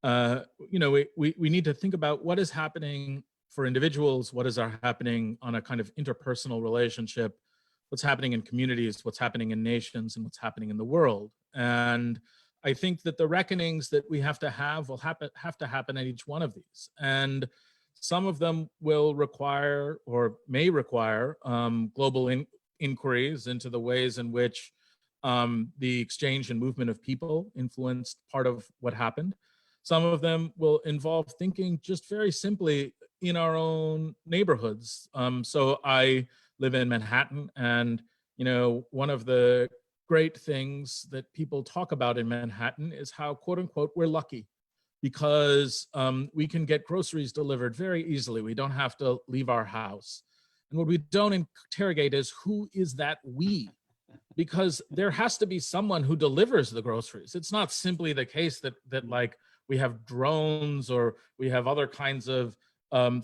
know, we need to think about what is happening for individuals, what is happening on a kind of interpersonal relationship, what's happening in communities, what's happening in nations, and what's happening in the world. And I think that the reckonings that we have to have will have to happen at each one of these. And some of them will require or may require global inquiries into the ways in which the exchange and movement of people influenced part of what happened. Some of them will involve thinking just very simply in our own neighborhoods. So I live in Manhattan, and you know, one of the great things that people talk about in Manhattan is how, quote unquote, we're lucky because we can get groceries delivered very easily. We don't have to leave our house. And what we don't interrogate is who is that we? Because there has to be someone who delivers the groceries. It's not simply the case that like we have drones or we have other kinds of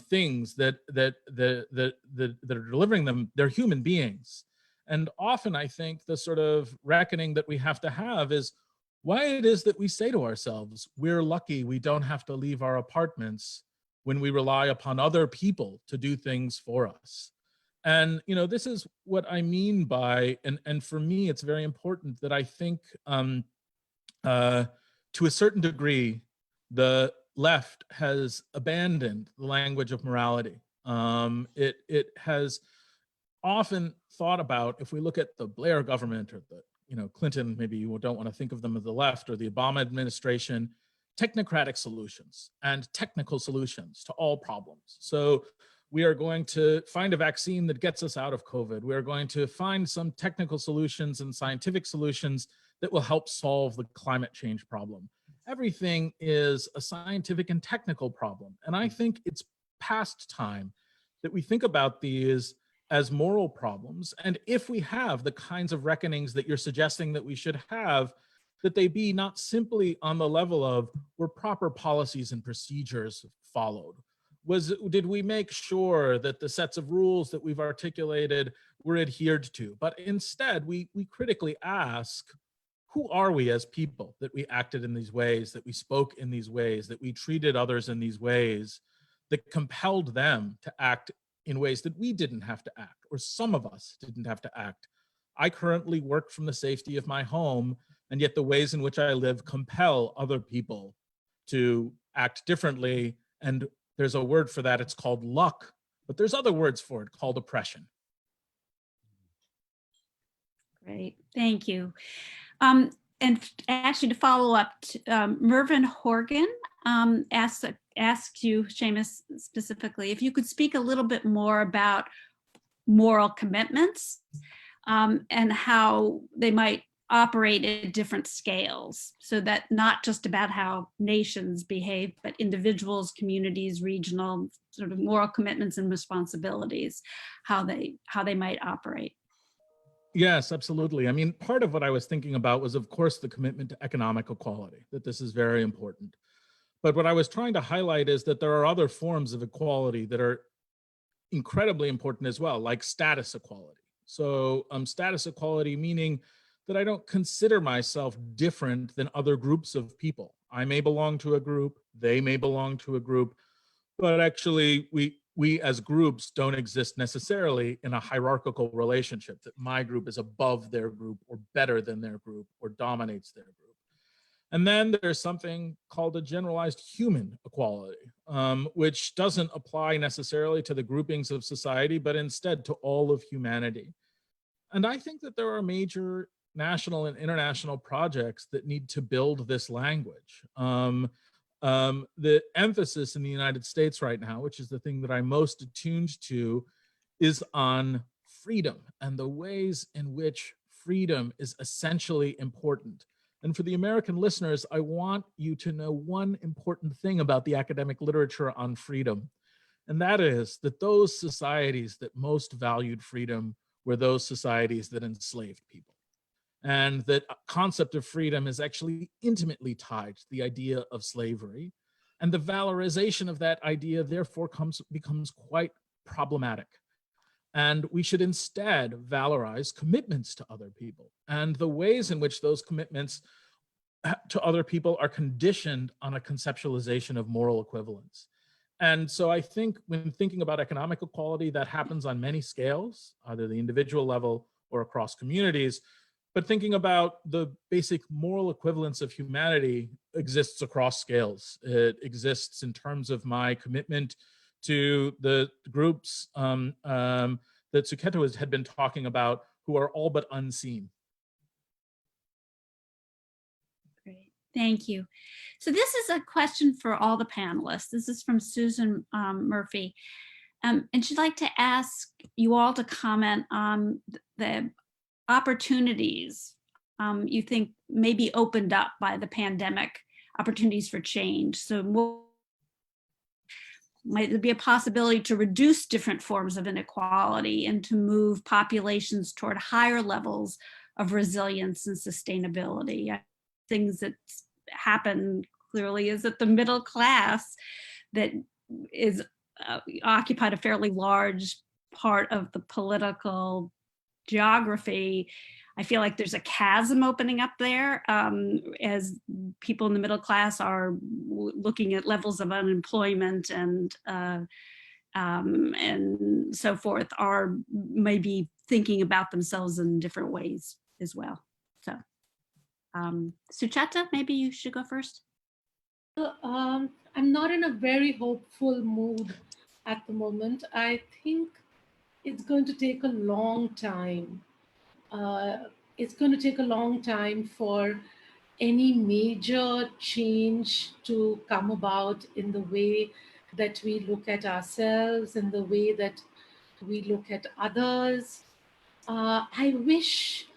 things that are delivering them. They're human beings. And often I think the sort of reckoning that we have to have is why it is that we say to ourselves, we're lucky we don't have to leave our apartments when we rely upon other people to do things for us. And, you know, this is what I mean by, and for me, it's very important that I think to a certain degree, the left has abandoned the language of morality. It has often thought about, if we look at the Blair government or the, you know, Clinton, maybe you don't want to think of them as the left, or the Obama administration, technocratic solutions and technical solutions to all problems. So we are going to find a vaccine that gets us out of COVID. We are going to find some technical solutions and scientific solutions that will help solve the climate change problem. Everything is a scientific and technical problem. And I think it's past time that we think about these as moral problems. And if we have the kinds of reckonings that you're suggesting that we should have, that they be not simply on the level of were proper policies and procedures followed? Did we make sure that the sets of rules that we've articulated were adhered to? But instead, we critically ask, who are we as people that we acted in these ways, that we spoke in these ways, that we treated others in these ways, that compelled them to act in ways that we didn't have to act, or some of us didn't have to act? I currently work from the safety of my home, and yet the ways in which I live compel other people to act differently. And there's a word for that, it's called luck, but there's other words for it called oppression. Great, thank you. And actually to follow up, Mervyn Horgan asked you, Sheamus, specifically, if you could speak a little bit more about moral commitments and how they might operate at different scales, so that not just about how nations behave, but individuals, communities, regional sort of moral commitments and responsibilities, how they might operate. Yes, absolutely. I mean, part of what I was thinking about was, of course, the commitment to economic equality, that this is very important. But what I was trying to highlight is that there are other forms of equality that are incredibly important as well, like status equality. So status equality meaning that I don't consider myself different than other groups of people. I may belong to a group, they may belong to a group, but actually we as groups don't exist necessarily in a hierarchical relationship that my group is above their group or better than their group or dominates their group. And then there's something called a generalized human equality, which doesn't apply necessarily to the groupings of society, but instead to all of humanity. And I think that there are major national and international projects that need to build this language. The emphasis in the United States right now, which is the thing that I'm most attuned to, is on freedom and the ways in which freedom is essentially important. And for the American listeners, I want you to know one important thing about the academic literature on freedom. And that is that those societies that most valued freedom were those societies that enslaved people. And that concept of freedom is actually intimately tied to the idea of slavery. And the valorization of that idea therefore becomes quite problematic. And we should instead valorize commitments to other people and the ways in which those commitments to other people are conditioned on a conceptualization of moral equivalence. And so I think when thinking about economic equality, that happens on many scales, either the individual level or across communities. But thinking about the basic moral equivalence of humanity exists across scales. It exists in terms of my commitment to the groups that Suketu had been talking about, who are all but unseen. Great, thank you. So this is a question for all the panelists. This is from Susan Murphy. And she'd like to ask you all to comment on the opportunities you think may be opened up by the pandemic, opportunities for change. So might there be a possibility to reduce different forms of inequality and to move populations toward higher levels of resilience and sustainability? Things that happen clearly is that the middle class that is occupied a fairly large part of the political geography. I feel like there's a chasm opening up there as people in the middle class are looking at levels of unemployment and so forth, are maybe thinking about themselves in different ways as well. So, Sucheta, maybe you should go first. I'm not in a very hopeful mood at the moment. I think it's going to take a long time. It's going to take a long time for any major change to come about in the way that we look at ourselves, in the way that we look at others. I wish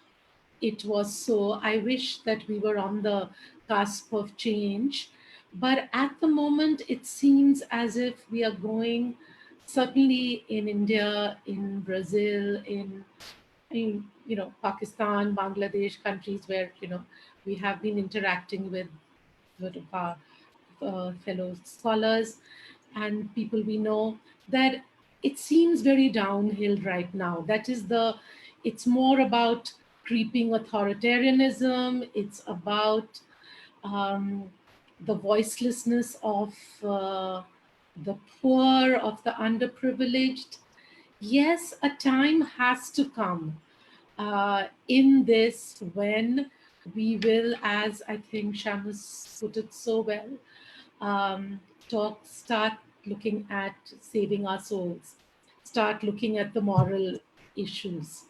it was so. I wish that we were on the cusp of change. But at the moment, it seems as if we are going, certainly in India, in Brazil, in Pakistan, Bangladesh, countries where, we have been interacting with our fellow scholars and people we know, that it seems very downhill right now. It's more about creeping authoritarianism. It's about the voicelessness of the poor, of the underprivileged. Yes, a time has to come in this when we will, as I think Sheamus put it so well, start looking at saving our souls, start looking at the moral issues.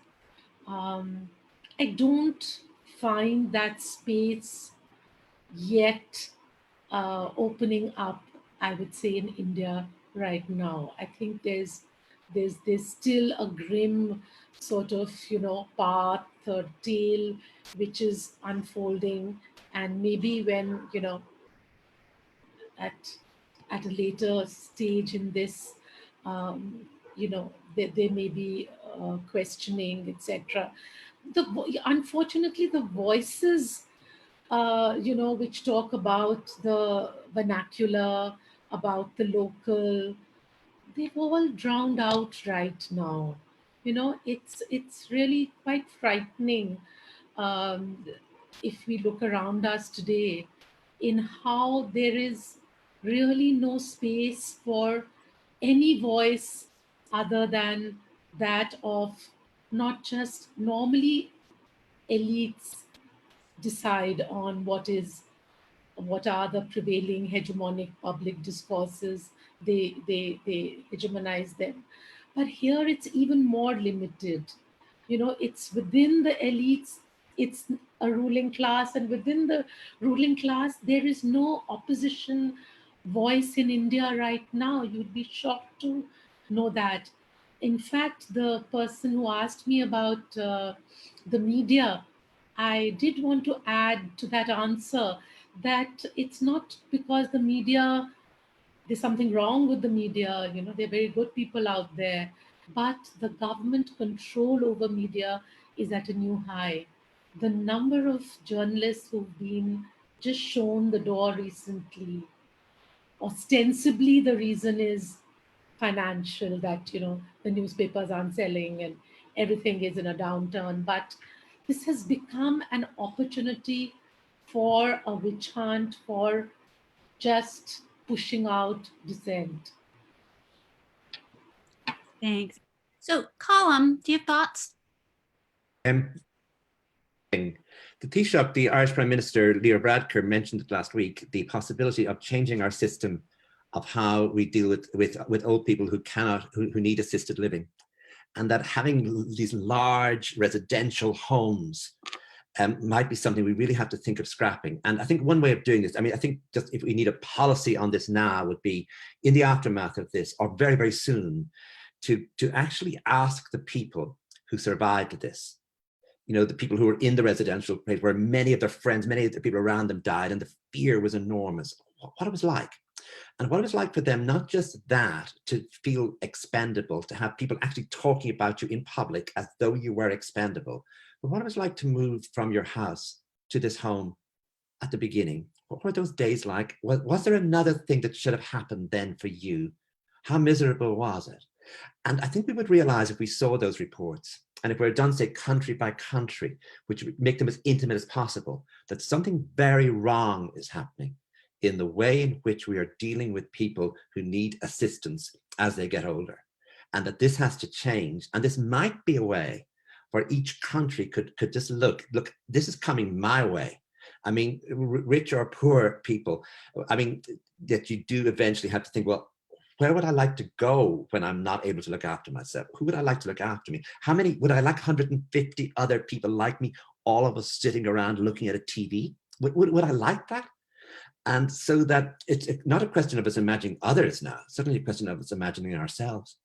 I don't find that space yet opening up, I would say, in India right now. I think there's still a grim sort of, path or tale which is unfolding. And maybe when, at a later stage in this, there may be questioning, etc. Unfortunately, the voices which talk about the vernacular, about the local, they've all drowned out right now. It's really quite frightening, um, if we look around us today, in how there is really no space for any voice other than that of not just normally elites decide on what are the prevailing hegemonic public discourses. They hegemonize them. But here it's even more limited. It's within the elites, it's a ruling class, and within the ruling class, there is no opposition voice in India right now. You'd be shocked to know that. In fact, the person who asked me about the media, I did want to add to that answer that it's not because the media, there's something wrong with the media, they're very good people out there, but the government control over media is at a new high. The number of journalists who've been just shown the door recently, ostensibly the reason is financial, that the newspapers aren't selling and everything is in a downturn, but this has become an opportunity for a witch hunt, for just pushing out dissent. Thanks. So, Colin, do you have thoughts? The Taoiseach, the Irish Prime Minister, Leo Varadkar, mentioned it last week, the possibility of changing our system of how we deal with old people who need assisted living. And that having these large residential homes might be something we really have to think of scrapping. And I think one way of doing this, I think just if we need a policy on this now, would be in the aftermath of this, or very, very soon, to actually ask the people who survived this, the people who were in the residential place where many of their friends, many of the people around them died, and the fear was enormous, what it was like. And what it was like for them, not just that, to feel expendable, to have people actually talking about you in public as though you were expendable, but what it was like to move from your house to this home at the beginning. What were those days like? Was there another thing that should have happened then for you? How miserable was it? And I think we would realize if we saw those reports, and if we're done, say, country by country, which would make them as intimate as possible, that something very wrong is happening in the way in which we are dealing with people who need assistance as they get older, and that this has to change. And this might be a way where each country could just look, this is coming my way. Rich or poor people, that you do eventually have to think, well, where would I like to go when I'm not able to look after myself? Who would I like to look after me? How many, would I like 150 other people like me, all of us sitting around looking at a TV? Would I like that? And so that it's not a question of us imagining others now, certainly a question of us imagining ourselves.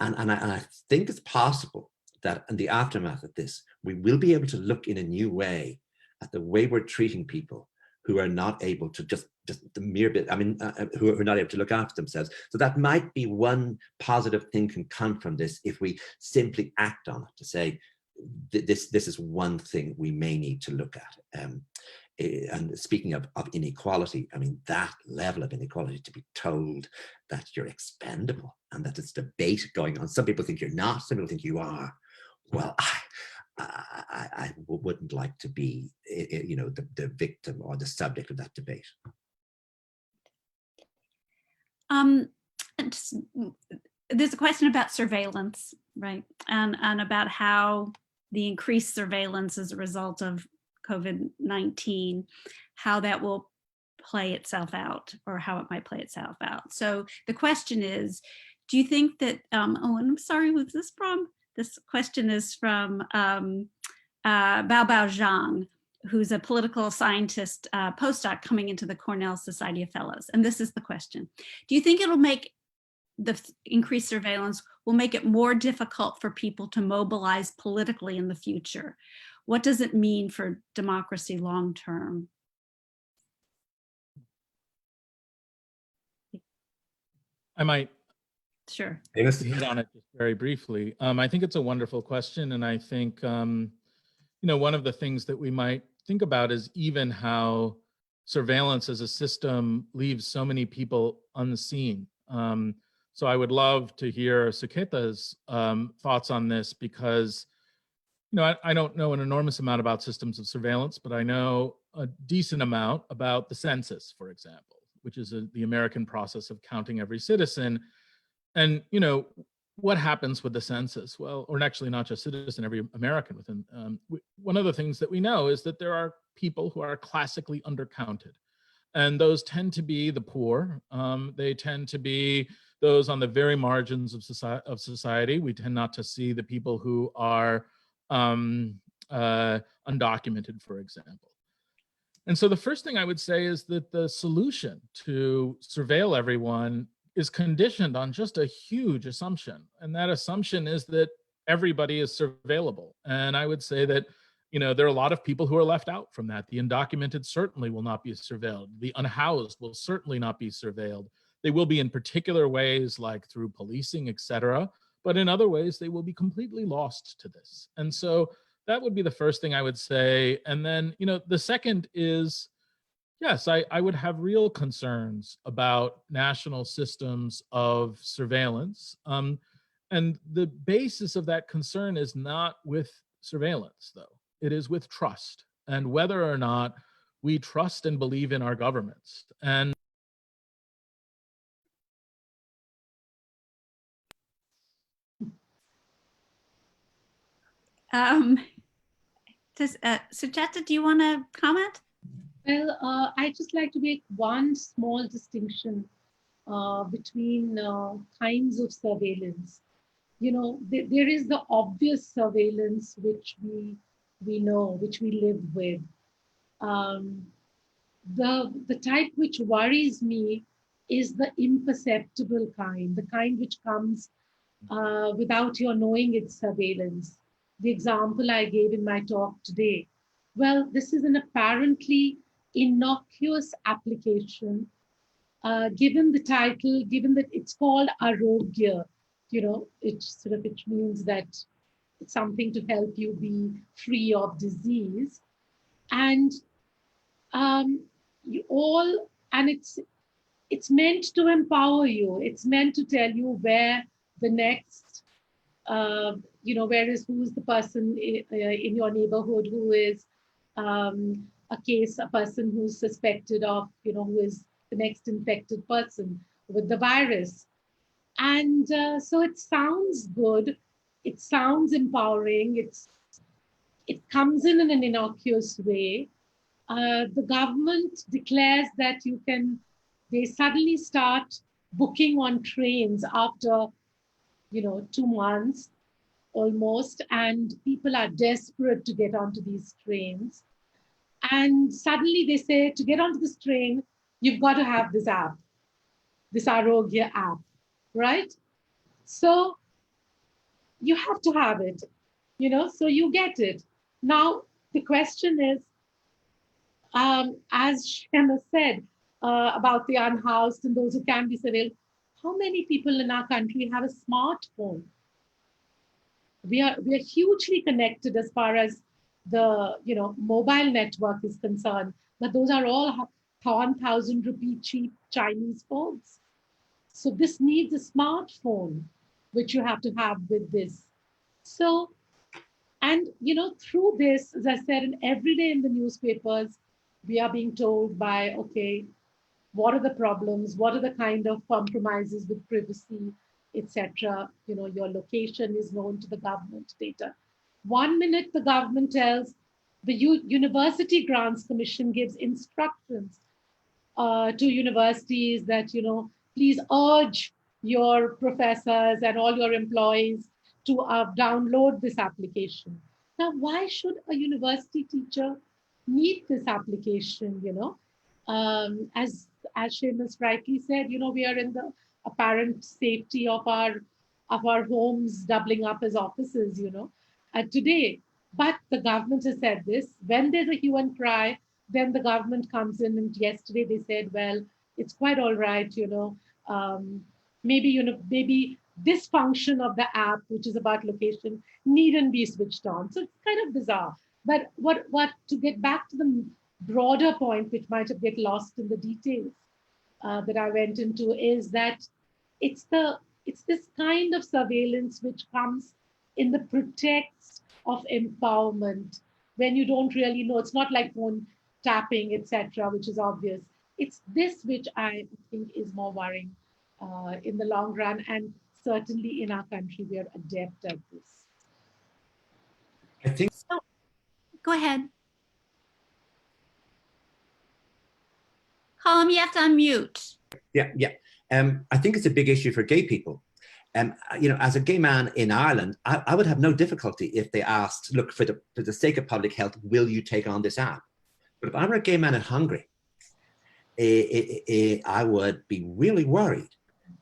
And I think it's possible that in the aftermath of this, we will be able to look in a new way at the way we're treating people who are not able to just the mere bit, who are not able to look after themselves. So that might be one positive thing can come from this if we simply act on it, to say, this is one thing we may need to look at. And speaking of inequality, that level of inequality, to be told that you're expendable and that it's debate going on. Some people think you're not, some people think you are. Well, I wouldn't like to be, the victim or the subject of that debate. There's a question about surveillance, right? And about how the increased surveillance as a result of COVID-19, how that will play itself out, or how it might play itself out. So the question is, do you think that, and I'm sorry, who's this from? This question is from Bao Bao Zhang, who's a political scientist postdoc coming into the Cornell Society of Fellows. And this is the question. Do you think it'll make the increased surveillance will make it more difficult for people to mobilize politically in the future? What does it mean for democracy long term? I might Sure. hit on it just very briefly. I think it's a wonderful question, and I think one of the things that we might think about is even how surveillance as a system leaves so many people unseen. So I would love to hear Suketa's thoughts on this, because I don't know an enormous amount about systems of surveillance, but I know a decent amount about the census, for example, which is the American process of counting every citizen. And, what happens with the census? Well, or actually not just citizen, every American within. One of the things that we know is that there are people who are classically undercounted. And those tend to be the poor. They tend to be those on the very margins of society. We tend not to see the people who are undocumented, for example. And so the first thing I would say is that the solution to surveil everyone is conditioned on just a huge assumption. And that assumption is that everybody is surveillable. And I would say that, there are a lot of people who are left out from that. The undocumented certainly will not be surveilled. The unhoused will certainly not be surveilled. They will be in particular ways, like through policing, et cetera. But in other ways, they will be completely lost to this. And so that would be the first thing I would say. And then, the second is, yes, I would have real concerns about national systems of surveillance. And the basis of that concern is not with surveillance, though. It is with trust, and whether or not we trust and believe in our governments. And Sujata, do you want to comment? Well, I'd just like to make one small distinction between kinds of surveillance. There is the obvious surveillance which we know, which we live with. The type which worries me is the imperceptible kind, the kind which comes without your knowing it's surveillance. The example I gave in my talk today. Well, this is an apparently innocuous application, given the title, given that it's called Arogya, which means that it's something to help you be free of disease. And it's meant to empower you. It's meant to tell you where the next, who's the person in your neighborhood who is a person who's suspected of, who is the next infected person with the virus. And so it sounds good. It sounds empowering. It comes in an innocuous way. The government declares that they suddenly start booking on trains after, 2 months almost, and people are desperate to get onto these trains. And suddenly they say, to get onto this train, you've got to have this app, this Arogya app, right? So you have to have it, so you get it. Now, the question is, as Sheamus said, about the unhoused and those who can be surveilled, how many people in our country have a smartphone? We are hugely connected as far as the mobile network is concerned, but those are all 1,000 rupee cheap Chinese phones. So this needs a smartphone, which you have to have with this. So, and through this, as I said, and every day in the newspapers, we are being told by, okay, what are the problems? What are the kind of compromises with privacy, etc.? Your location is known to the government data. 1 minute, the government tells the University Grants Commission gives instructions to universities that, please urge your professors and all your employees to download this application. Now, why should a university teacher need this application? As Sheamus rightly said, we are in the apparent safety of our homes, doubling up as offices, today. But the government has said this. When there's a hue and cry, then the government comes in. And yesterday they said, well, it's quite all right, maybe this function of the app, which is about location, needn't be switched on. So it's kind of bizarre. But what to get back to the broader point, which might have get lost in the details that I went into, is that it's this kind of surveillance which comes in the pretext of empowerment when you don't really know. It's not like phone tapping, etc., which is obvious. It's this which I think is more worrying in the long run, and certainly in our country, we are adept at this. I think So, go ahead. Colin, you have to unmute. yeah. I think it's a big issue for gay people. You know, as a gay man in Ireland, I would have no difficulty if they asked, look, for the sake of public health, will you take on this app? But if I were a gay man in Hungary, I would be really worried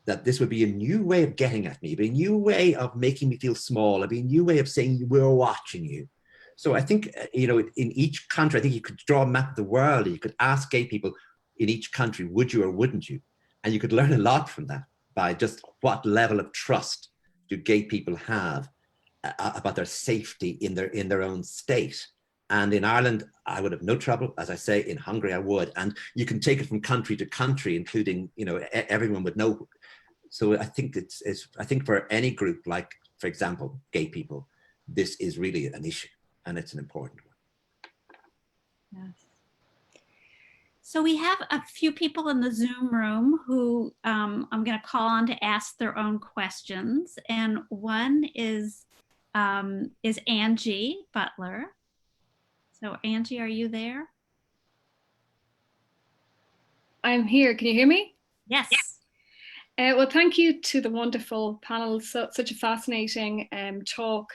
that this would be a new way of getting at me, a new way of making me feel small, a new way of saying we're watching you. So I think, you know, in each country, I think you could draw a map of the world, and you could ask gay people in each country, would you or wouldn't you? And you could learn a lot from that by just what level of trust do gay people have about their safety in their own state. And in Ireland, I would have no trouble. As I say, in Hungary, I would. And you can take it from country to country, including, you know, everyone would know. So I think I think for any group, like, for example, gay people, this is really an issue, and it's an important one. Yes. So we have a few people in the Zoom room who I'm going to call on to ask their own questions. And one is Angie Butler. So Angie, are you there? I'm here. Can you hear me? Yes. Well, thank you to the wonderful panel. Such a fascinating talk.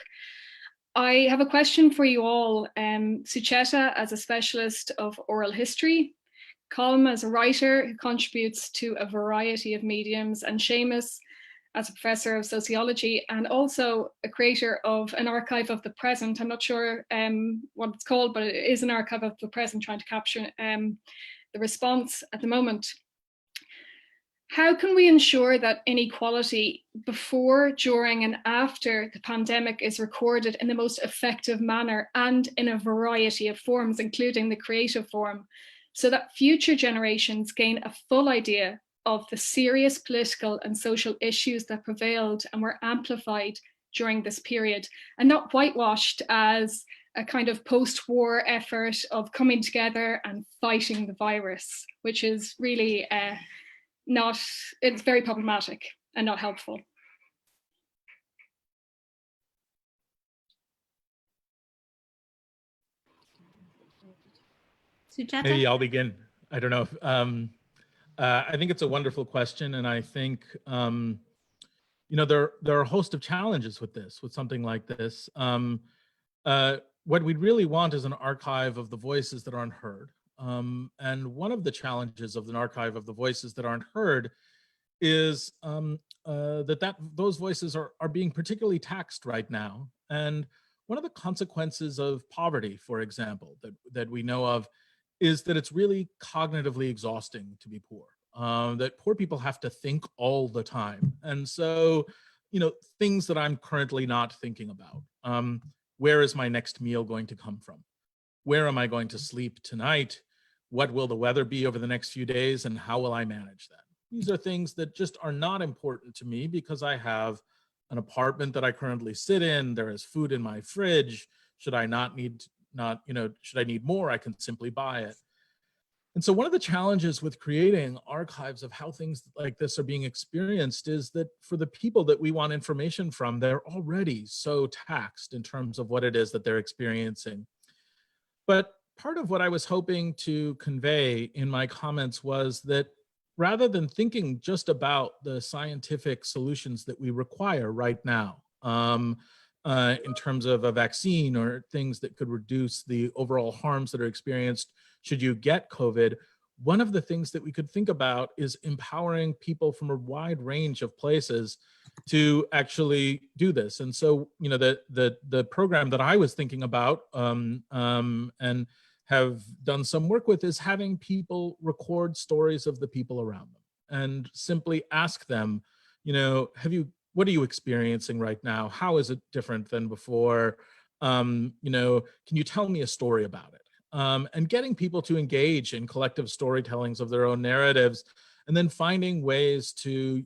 I have a question for you all. Sucheta as a specialist of oral history, Colin as a writer who contributes to a variety of mediums, and Sheamus as a professor of sociology and also a creator of an archive of the present. I'm not sure what it's called, but it is an archive of the present, trying to capture the response at the moment. How can we ensure that inequality before, during, and after the pandemic is recorded in the most effective manner and in a variety of forms, including the creative form, so that future generations gain a full idea of the serious political and social issues that prevailed and were amplified during this period, and not whitewashed as a kind of post-war effort of coming together and fighting the virus, which is really it's very problematic and not helpful. Sucheta? Maybe I'll begin. I don't know. I think it's a wonderful question, and I think you know, there are a host of challenges with something like this. What we'd really want is an archive of the voices that aren't heard. And one of the challenges of an archive of the voices that aren't heard is those voices are being particularly taxed right now. And one of the consequences of poverty, for example, that we know of, is that it's really cognitively exhausting to be poor. That poor people have to think all the time. And so, you know, things that I'm currently not thinking about. Where is my next meal going to come from? Where am I going to sleep tonight? What will the weather be over the next few days, and how will I manage that? These are things that just are not important to me because I have an apartment that I currently sit in. There is food in my fridge. Should I should I need more, I can simply buy it. And so one of the challenges with creating archives of how things like this are being experienced is that for the people that we want information from, they're already so taxed in terms of what it is that they're experiencing. But part of what I was hoping to convey in my comments was that rather than thinking just about the scientific solutions that we require right now, in terms of a vaccine or things that could reduce the overall harms that are experienced should you get COVID, one of the things that we could think about is empowering people from a wide range of places to actually do this. And so, you know, the program that I was thinking about and have done some work with is having people record stories of the people around them and simply ask them, you know, what are you experiencing right now? How is it different than before? You know, can you tell me a story about it? And getting people to engage in collective storytellings of their own narratives, and then finding ways to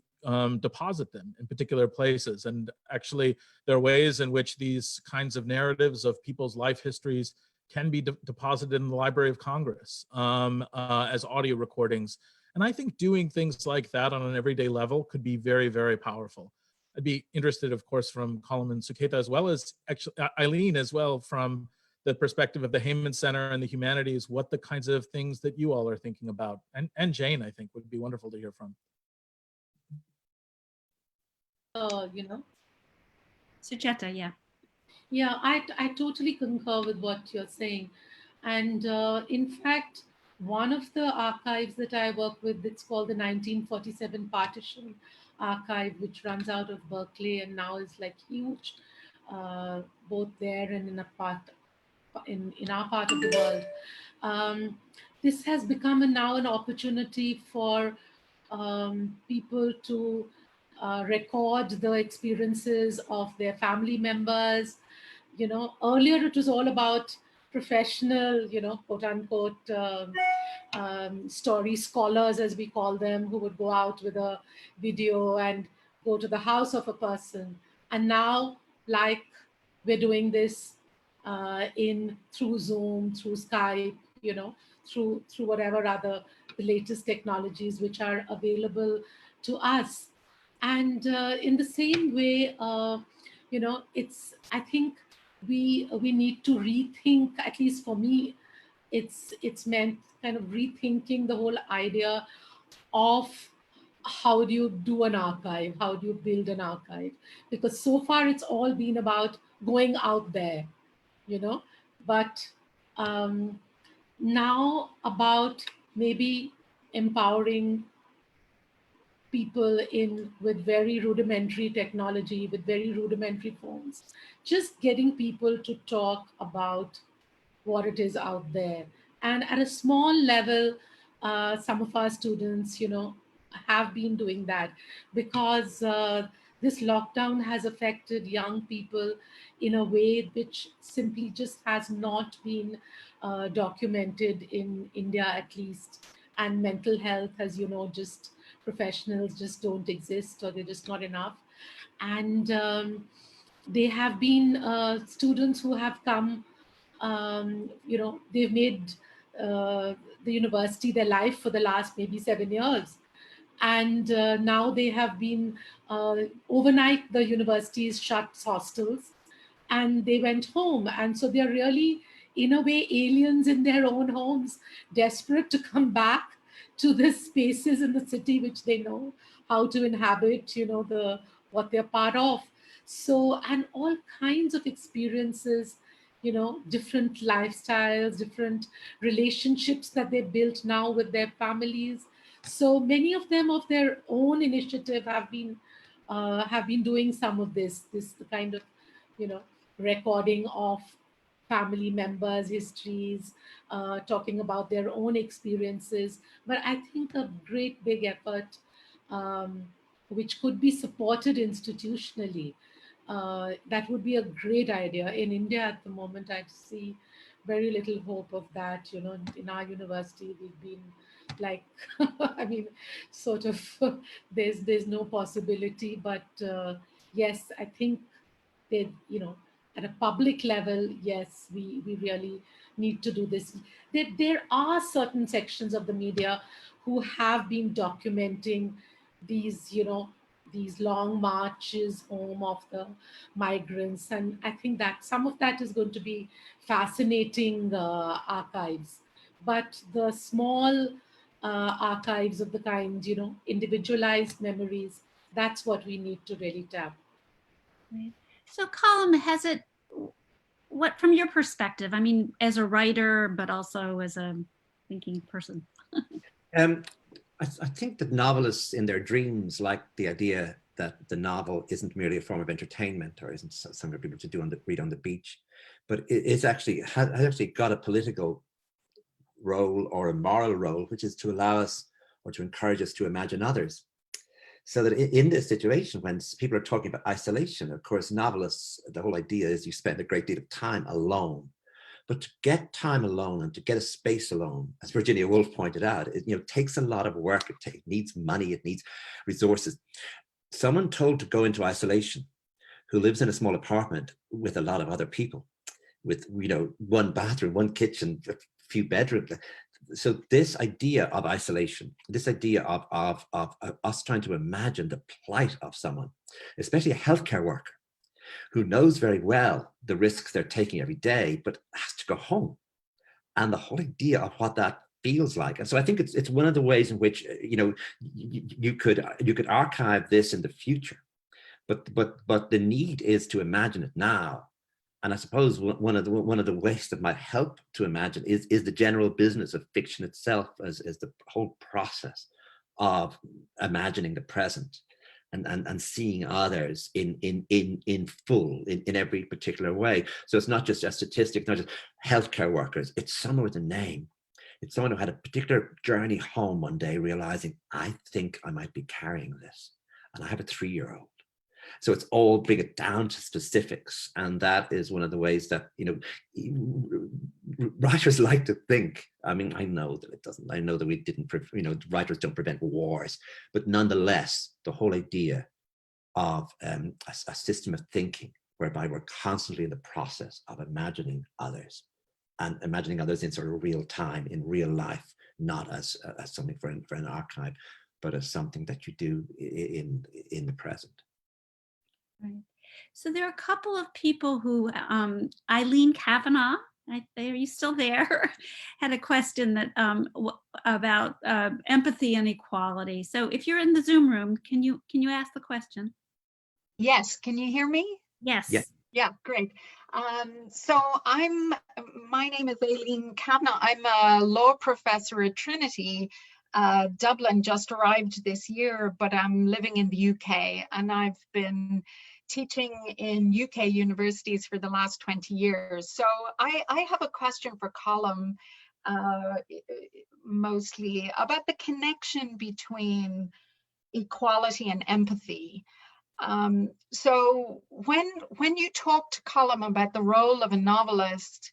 deposit them in particular places. And actually, there are ways in which these kinds of narratives of people's life histories can be deposited in the Library of Congress as audio recordings. And I think doing things like that on an everyday level could be very, very powerful. I'd be interested, of course, from Colin and Suketa, as well as actually Eileen, as well, from the perspective of the Heyman Center and the humanities, what the kinds of things that you all are thinking about. And Jane, I think, would be wonderful to hear from. You know, Sucheta, yeah. yeah, I totally concur with what you're saying. And in fact, one of the archives that I work with, it's called the 1947 Partition Archive, which runs out of Berkeley and now is like huge, both there and in a part in our part of the world. This has become now an opportunity for people to record the experiences of their family members. You know, earlier it was all about professional, you know, quote unquote, story scholars, as we call them, who would go out with a video and go to the house of a person. And now, like, we're doing this in through Zoom, through Skype, you know, through whatever other the latest technologies which are available to us. And in the same way, you know, I think we need to rethink, at least for me, it's meant kind of rethinking the whole idea of how do you do an archive, how do you build an archive, because so far it's all been about going out there, you know, but now about maybe empowering people in with very rudimentary technology, with very rudimentary phones, just getting people to talk about what it is out there. And at a small level, some of our students, you know, have been doing that because this lockdown has affected young people in a way which simply just has not been documented in India, at least. And mental health, as you know, just professionals just don't exist, or they're just not enough. And they have been students who have come, you know, they've made the university their life for the last maybe 7 years. And now they have been, overnight, the universities shut hostels and they went home. And so they're really, in a way, aliens in their own homes, desperate to come back to the spaces in the city which they know how to inhabit, you know, what they're part of. So, and all kinds of experiences, you know, different lifestyles, different relationships that they built now with their families. So many of them, of their own initiative, have been doing some of this kind of, you know, recording of family members' histories, talking about their own experiences. But I think a great big effort, which could be supported institutionally, that would be a great idea. In India at the moment, I see very little hope of that. You know, in our university, we've been like, I mean, sort of, there's no possibility. But yes, I think that, you know, at a public level, yes, we really need to do this. There are certain sections of the media who have been documenting these, you know, these long marches home of the migrants. And I think that some of that is going to be fascinating archives. But the small archives of the kind, you know, individualized memories, that's what we need to really tap. Right. So Colin, what from your perspective, I mean, as a writer, but also as a thinking person? I think that novelists in their dreams like the idea that the novel isn't merely a form of entertainment or isn't something for people to do read on the beach, but it's actually has actually got a political role or a moral role, which is to allow us or to encourage us to imagine others. So that in this situation, when people are talking about isolation, of course, novelists, the whole idea is you spend a great deal of time alone. But to get time alone and to get a space alone, as Virginia Woolf pointed out, it takes a lot of work. It needs money, it needs resources. Someone told to go into isolation who lives in a small apartment with a lot of other people, with one bathroom, one kitchen, a few bedrooms. So this idea of isolation, this idea of us trying to imagine the plight of someone, especially a healthcare worker who knows very well the risks they're taking every day, but has to go home, and the whole idea of what that feels like. And so I think it's one of the ways in which you could archive this in the future, but the need is to imagine it now. And I suppose one of the ways that might help to imagine is the general business of fiction itself, as the whole process of imagining the present and seeing others in full in every particular way. So it's not just a statistic, not just healthcare workers. It's someone with a name. It's someone who had a particular journey home one day, realizing, I think I might be carrying this, and I have a 3-year-old. So it's all bring it down to specifics, and that is one of the ways that writers like to think. I mean, I know that it doesn't. I know that we didn't. Writers don't prevent wars, but nonetheless, the whole idea of a system of thinking whereby we're constantly in the process of imagining others, and imagining others in sort of real time, in real life, not as something for an archive, but as something that you do in the present. Right. So there are a couple of people who, Eileen Kavanaugh, are you still there? Had a question that about empathy and equality. So if you're in the Zoom room, can you ask the question? Yes, can you hear me? Yes. Yeah. Yeah, great. So my name is Eileen Kavanaugh. I'm a law professor at Trinity. Dublin, just arrived this year, but I'm living in the UK, and I've been teaching in UK universities for the last 20 years. So I have a question for Colin, mostly about the connection between equality and empathy. So when you talk to Colin about the role of a novelist,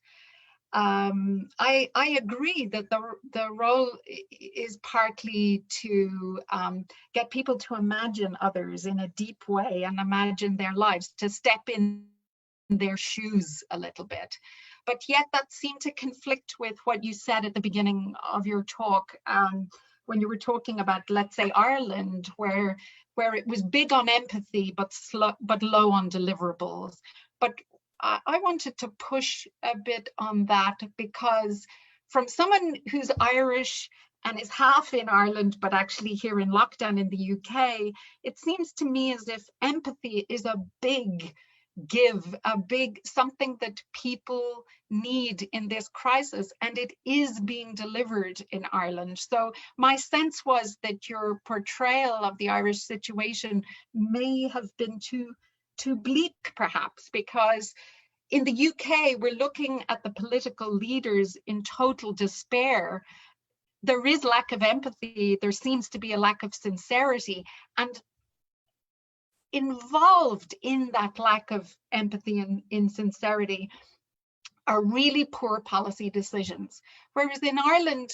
I agree that the role is partly to get people to imagine others in a deep way and imagine their lives, to step in their shoes a little bit. But yet that seemed to conflict with what you said at the beginning of your talk, when you were talking about, let's say, Ireland, where it was big on empathy but low on deliverables. But I wanted to push a bit on that, because from someone who's Irish and is half in Ireland, but actually here in lockdown in the UK, it seems to me as if empathy is a big give, something that people need in this crisis, and it is being delivered in Ireland. So my sense was that your portrayal of the Irish situation may have been too bleak, perhaps, because in the UK, we're looking at the political leaders in total despair. There is lack of empathy. There seems to be a lack of sincerity. And involved in that lack of empathy and insincerity are really poor policy decisions. Whereas in Ireland,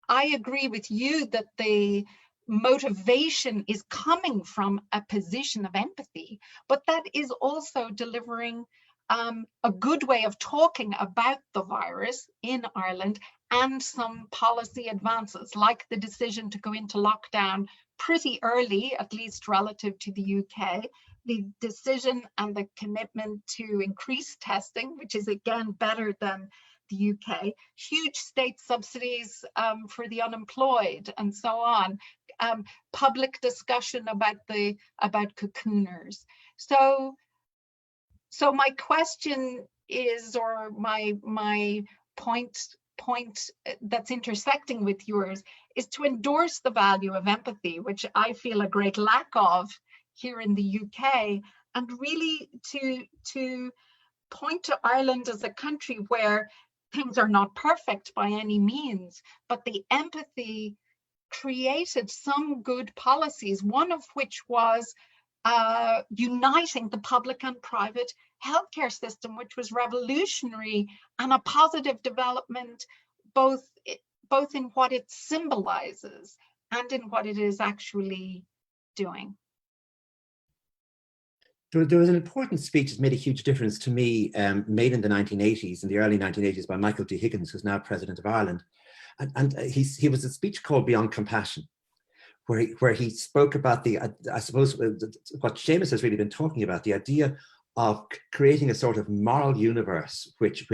I agree with you that the motivation is coming from a position of empathy, but that is also delivering a good way of talking about the virus in Ireland, and some policy advances, like the decision to go into lockdown pretty early, at least relative to the UK, the decision and the commitment to increase testing, which is again better than the UK, huge state subsidies for the unemployed, and so on, public discussion about cocooners. So my question is, or my point that's intersecting with yours, is to endorse the value of empathy, which I feel a great lack of here in the UK, and really to point to Ireland as a country where things are not perfect by any means, but the empathy created some good policies, one of which was uniting the public and private healthcare system, which was revolutionary and a positive development, both in what it symbolizes and in what it is actually doing. There was an important speech that made a huge difference to me, made in the 1980s, in the early 1980s, by Michael D. Higgins, who's now President of Ireland. And he was a speech called Beyond Compassion, where he spoke about I suppose, what Sheamus has really been talking about, the idea of creating a sort of moral universe which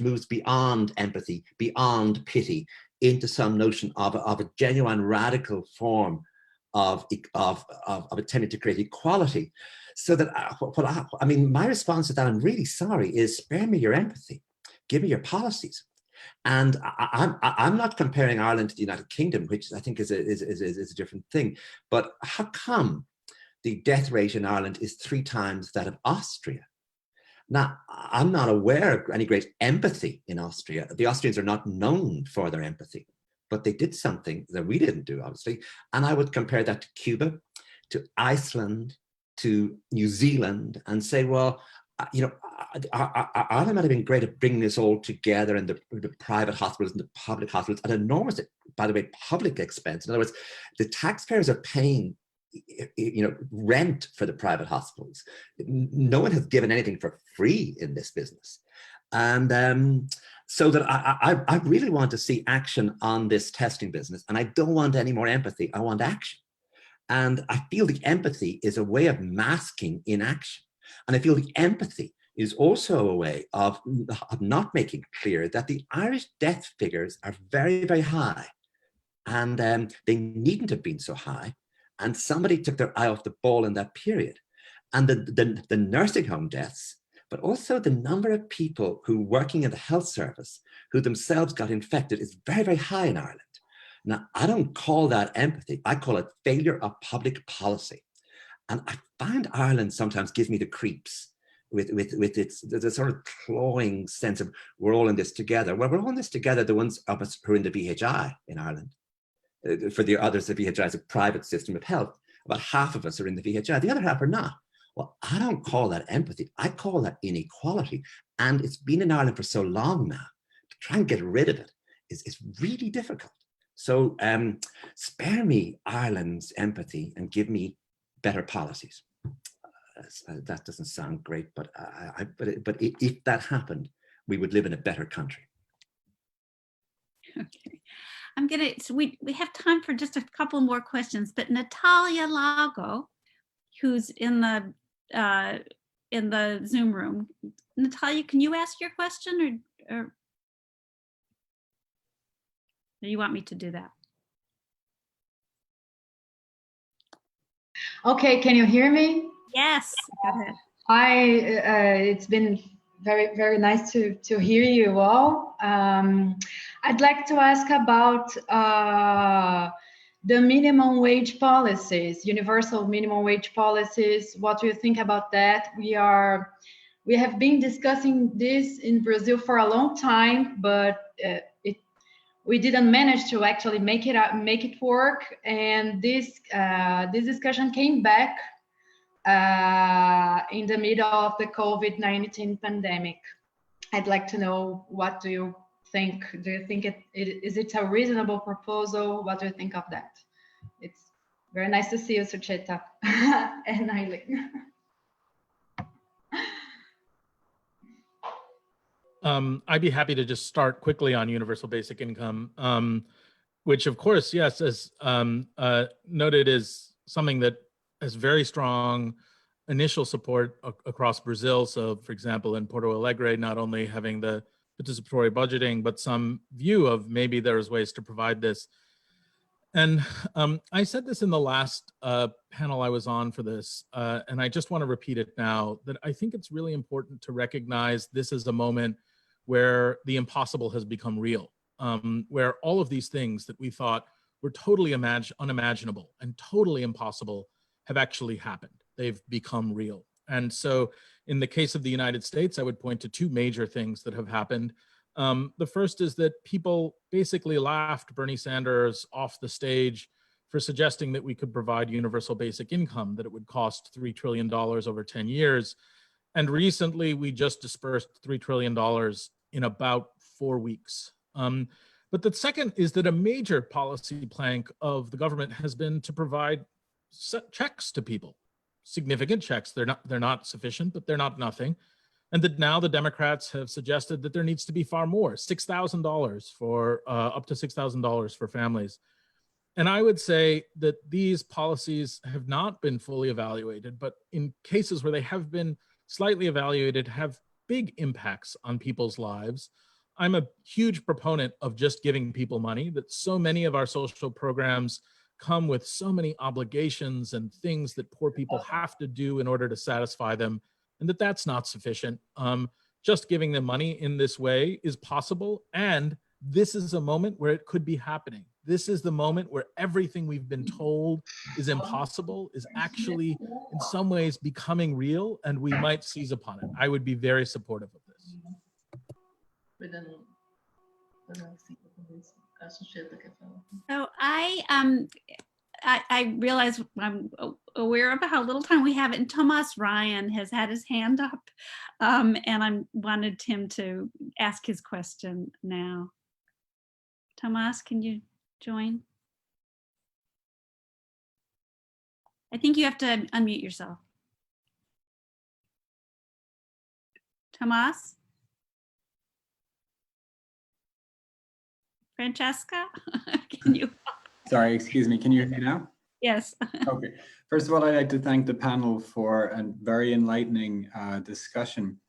moves beyond empathy, beyond pity, into some notion of a genuine radical form of attempting to create equality. So that I mean, my response to that, I'm really sorry, is spare me your empathy, give me your policies. And I'm not comparing Ireland to the United Kingdom, which I think is a different thing. But how come the death rate in Ireland is 3 times that of Austria? Now, I'm not aware of any great empathy in Austria. The Austrians are not known for their empathy, but they did something that we didn't do, obviously. And I would compare that to Cuba, to Iceland, to New Zealand, and say, well, you know, Ireland might have been great at bringing this all together in the private hospitals and the public hospitals at enormous, by the way, public expense. In other words, the taxpayers are paying, you know, rent for the private hospitals. No one has given anything for free in this business. And so that I really want to see action on this testing business. And I don't want any more empathy, I want action. And I feel the empathy is a way of masking inaction. And I feel the empathy is also a way of not making clear that the Irish death figures are very, very high. And they needn't have been so high. And somebody took their eye off the ball in that period. And the nursing home deaths, but also the number of people who working in the health service who themselves got infected is very, very high in Ireland. Now, I don't call that empathy. I call it failure of public policy. And I find Ireland sometimes gives me the creeps with the sort of clawing sense of we're all in this together. Well, we're all in this together, the ones of us who are in the VHI in Ireland. For the others, the VHI is a private system of health. About half of us are in the VHI. The other half are not. Well, I don't call that empathy. I call that inequality. And it's been in Ireland for so long now. To try and get rid of it is really difficult. So spare me Ireland's empathy and give me better policies. That doesn't sound great, but if that happened, we would live in a better country. Okay, so we have time for just a couple more questions, but Natalia Lago, who's in the Zoom room. Natalia, can you ask your question, or you want me to do that? Okay, can you hear me? Yes, go ahead. It's been very, very nice to hear you all. I'd like to ask about the minimum wage policies, universal minimum wage policies. What do you think about that? We have been discussing this in Brazil for a long time, but we didn't manage to actually make it work. And this discussion came back in the middle of the COVID-19 pandemic. I'd like to know, what do you think? Do you think is it a reasonable proposal? What do you think of that? It's very nice to see you, Sucheta and Eileen. I'd be happy to just start quickly on universal basic income, which of course, yes, as noted, is something that has very strong initial support across Brazil. So for example, in Porto Alegre, not only having the participatory budgeting, but some view of maybe there's ways to provide this. And I said this in the last panel I was on for this, and I just want to repeat it now, that I think it's really important to recognize this is a moment where the impossible has become real, where all of these things that we thought were totally unimaginable and totally impossible have actually happened. They've become real. And so in the case of the United States, I would point to 2 major things that have happened. The first is that people basically laughed Bernie Sanders off the stage for suggesting that we could provide universal basic income, that it would cost $3 trillion over 10 years. And recently we just dispersed $3 trillion in about 4 weeks. But the second is that a major policy plank of the government has been to provide checks to people, significant checks. They're not sufficient, but they're not nothing. And that now the Democrats have suggested that there needs to be far more, $6,000 for up to $6,000 for families. And I would say that these policies have not been fully evaluated, but in cases where they have been slightly evaluated, have big impacts on people's lives. I'm a huge proponent of just giving people money, that so many of our social programs come with so many obligations and things that poor people have to do in order to satisfy them, and that that's not sufficient. Just giving them money in this way is possible, and this is a moment where it could be happening. This is the moment where everything we've been told is impossible is actually in some ways becoming real, and we might seize upon it. I would be very supportive of this. So I realize I'm aware of how little time we have, and Thomas Ryan has had his hand up, and I wanted him to ask his question now. Thomas, can you join? I think you have to unmute yourself. Thomas? Francesca, can you? Sorry, excuse me. Can you hear me now? Yes. Okay. First of all, I'd like to thank the panel for a very enlightening discussion.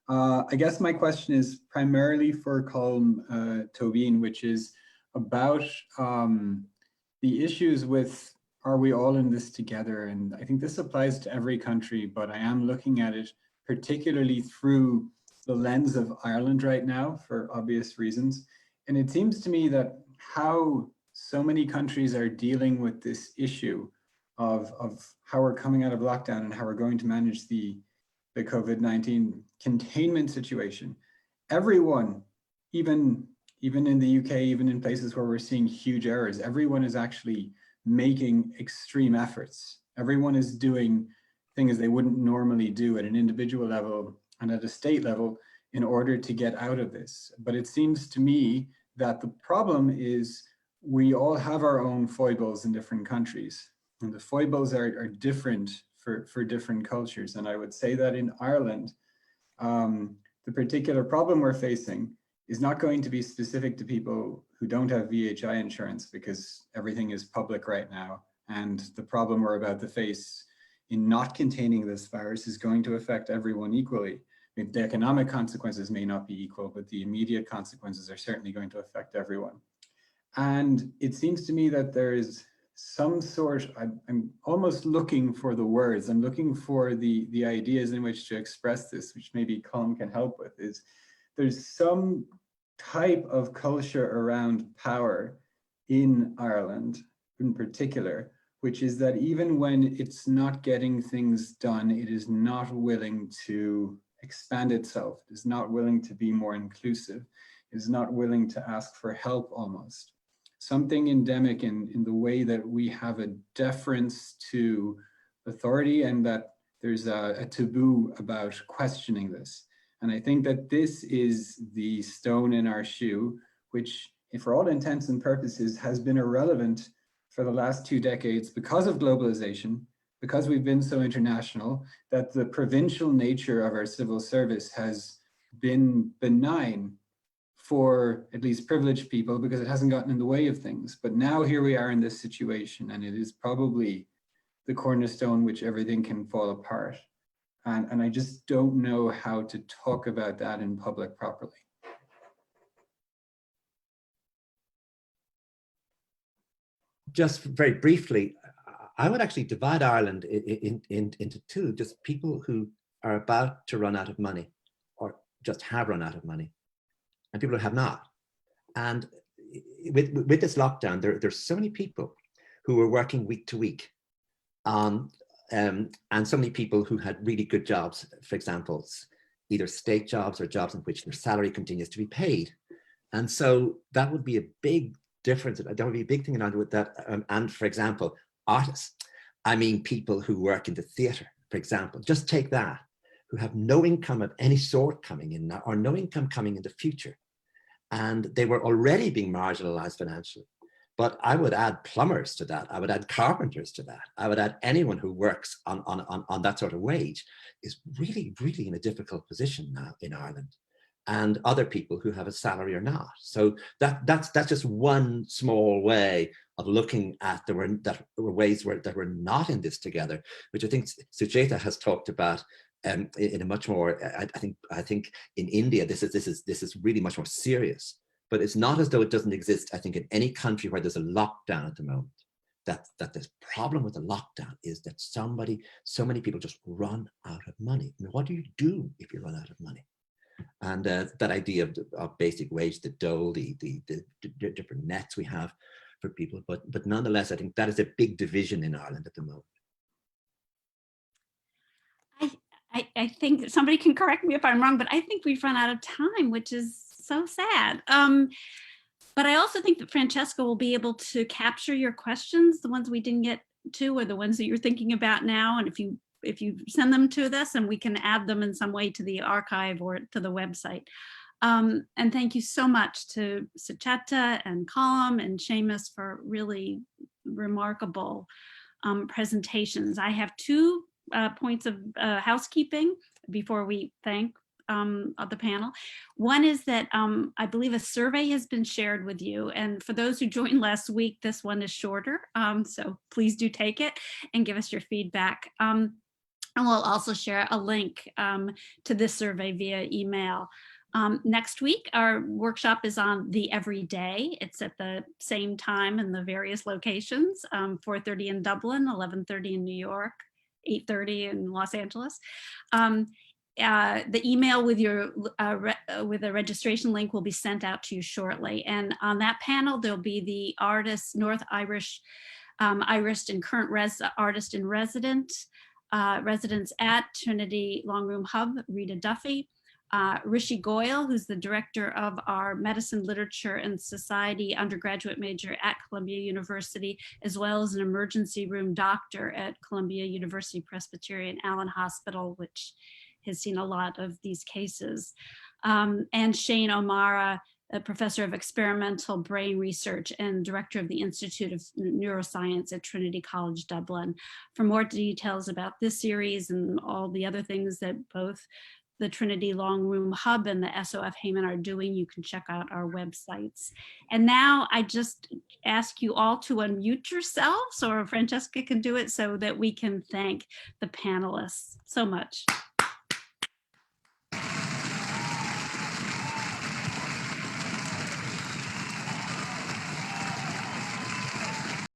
I guess my question is primarily for Colin Tobin, which is about the issues with, are we all in this together? And I think this applies to every country, but I am looking at it particularly through the lens of Ireland right now for obvious reasons. And it seems to me that how so many countries are dealing with this issue of how we're coming out of lockdown and how we're going to manage the COVID-19 containment situation. Everyone, even in the UK, even in places where we're seeing huge errors, everyone is actually making extreme efforts. Everyone is doing things they wouldn't normally do at an individual level and at a state level in order to get out of this. But it seems to me that the problem is we all have our own foibles in different countries, and the foibles are different for different cultures. And I would say that in Ireland, the particular problem we're facing is not going to be specific to people who don't have VHI insurance, because everything is public right now. And the problem we're about to face in not containing this virus is going to affect everyone equally. I mean, the economic consequences may not be equal, but the immediate consequences are certainly going to affect everyone. And it seems to me that there is some sort, I'm almost looking for the words, I'm looking for the ideas in which to express this, which maybe Colin can help with, is there's some type of culture around power in Ireland in particular, which is that even when it's not getting things done, it is not willing to expand itself, it is not willing to be more inclusive, it is not willing to ask for help almost. Something endemic in the way that we have a deference to authority, and that there's a taboo about questioning this. And I think that this is the stone in our shoe, which, for all intents and purposes, has been irrelevant for the last 2 decades because of globalization, because we've been so international, that the provincial nature of our civil service has been benign for at least privileged people, because it hasn't gotten in the way of things. But now here we are in this situation, and it is probably the cornerstone which everything can fall apart. And I just don't know how to talk about that in public properly. Just very briefly, I would actually divide Ireland into two, just people who are about to run out of money or just have run out of money, and people who have not. And with this lockdown, there's so many people who are working week to week, and so many people who had really good jobs, for example, either state jobs or jobs in which their salary continues to be paid. And so that would be a big difference. That would be a big thing with that. And for example, artists, I mean, people who work in the theater, for example, just take that, who have no income of any sort coming in now, or no income coming in the future. And they were already being marginalized financially. But I would add plumbers to that. I would add carpenters to that. I would add anyone who works on that sort of wage is really, really in a difficult position now in Ireland, and other people who have a salary or not. So that's just one small way of looking at there were ways that we're not in this together, which I think Sucheta has talked about in a much more. I think in India this is really much more serious. But it's not as though it doesn't exist, I think, in any country where there's a lockdown at the moment. That this problem with the lockdown is that so many people just run out of money. I mean, what do you do if you run out of money? And that idea of basic wage, the dole, the different nets we have for people. But nonetheless, I think that is a big division in Ireland at the moment. I think somebody can correct me if I'm wrong, but I think we've run out of time, which is so sad. But I also think that Francesca will be able to capture your questions, the ones we didn't get to, or the ones that you're thinking about now. And if you send them to us, and we can add them in some way to the archive or to the website. And thank you so much to Sucheta and Colin and Sheamus for really remarkable presentations. I have two points of housekeeping before we thank the panel. One is that I believe a survey has been shared with you, and for those who joined last week, this one is shorter, so please do take it and give us your feedback. And we'll also share a link to this survey via email. Next week, our workshop is on the everyday. It's at the same time in the various locations, 4:30 in Dublin, 11:30 in New York, 8:30 in Los Angeles. The email with your with a registration link will be sent out to you shortly. And on that panel, there'll be the artist, North Irish and current artist in residence, residents at Trinity Longroom Hub, Rita Duffy, Rishi Goyal, who's the director of our Medicine, Literature and Society undergraduate major at Columbia University, as well as an emergency room doctor at Columbia University Presbyterian Allen Hospital, which has seen a lot of these cases. And Shane O'Mara, a professor of experimental brain research and director of the Institute of Neuroscience at Trinity College Dublin. For more details about this series and all the other things that both the Trinity Longroom Hub and the SOF Heyman are doing, you can check out our websites. And now I just ask you all to unmute yourselves, or Francesca can do it, so that we can thank the panelists so much.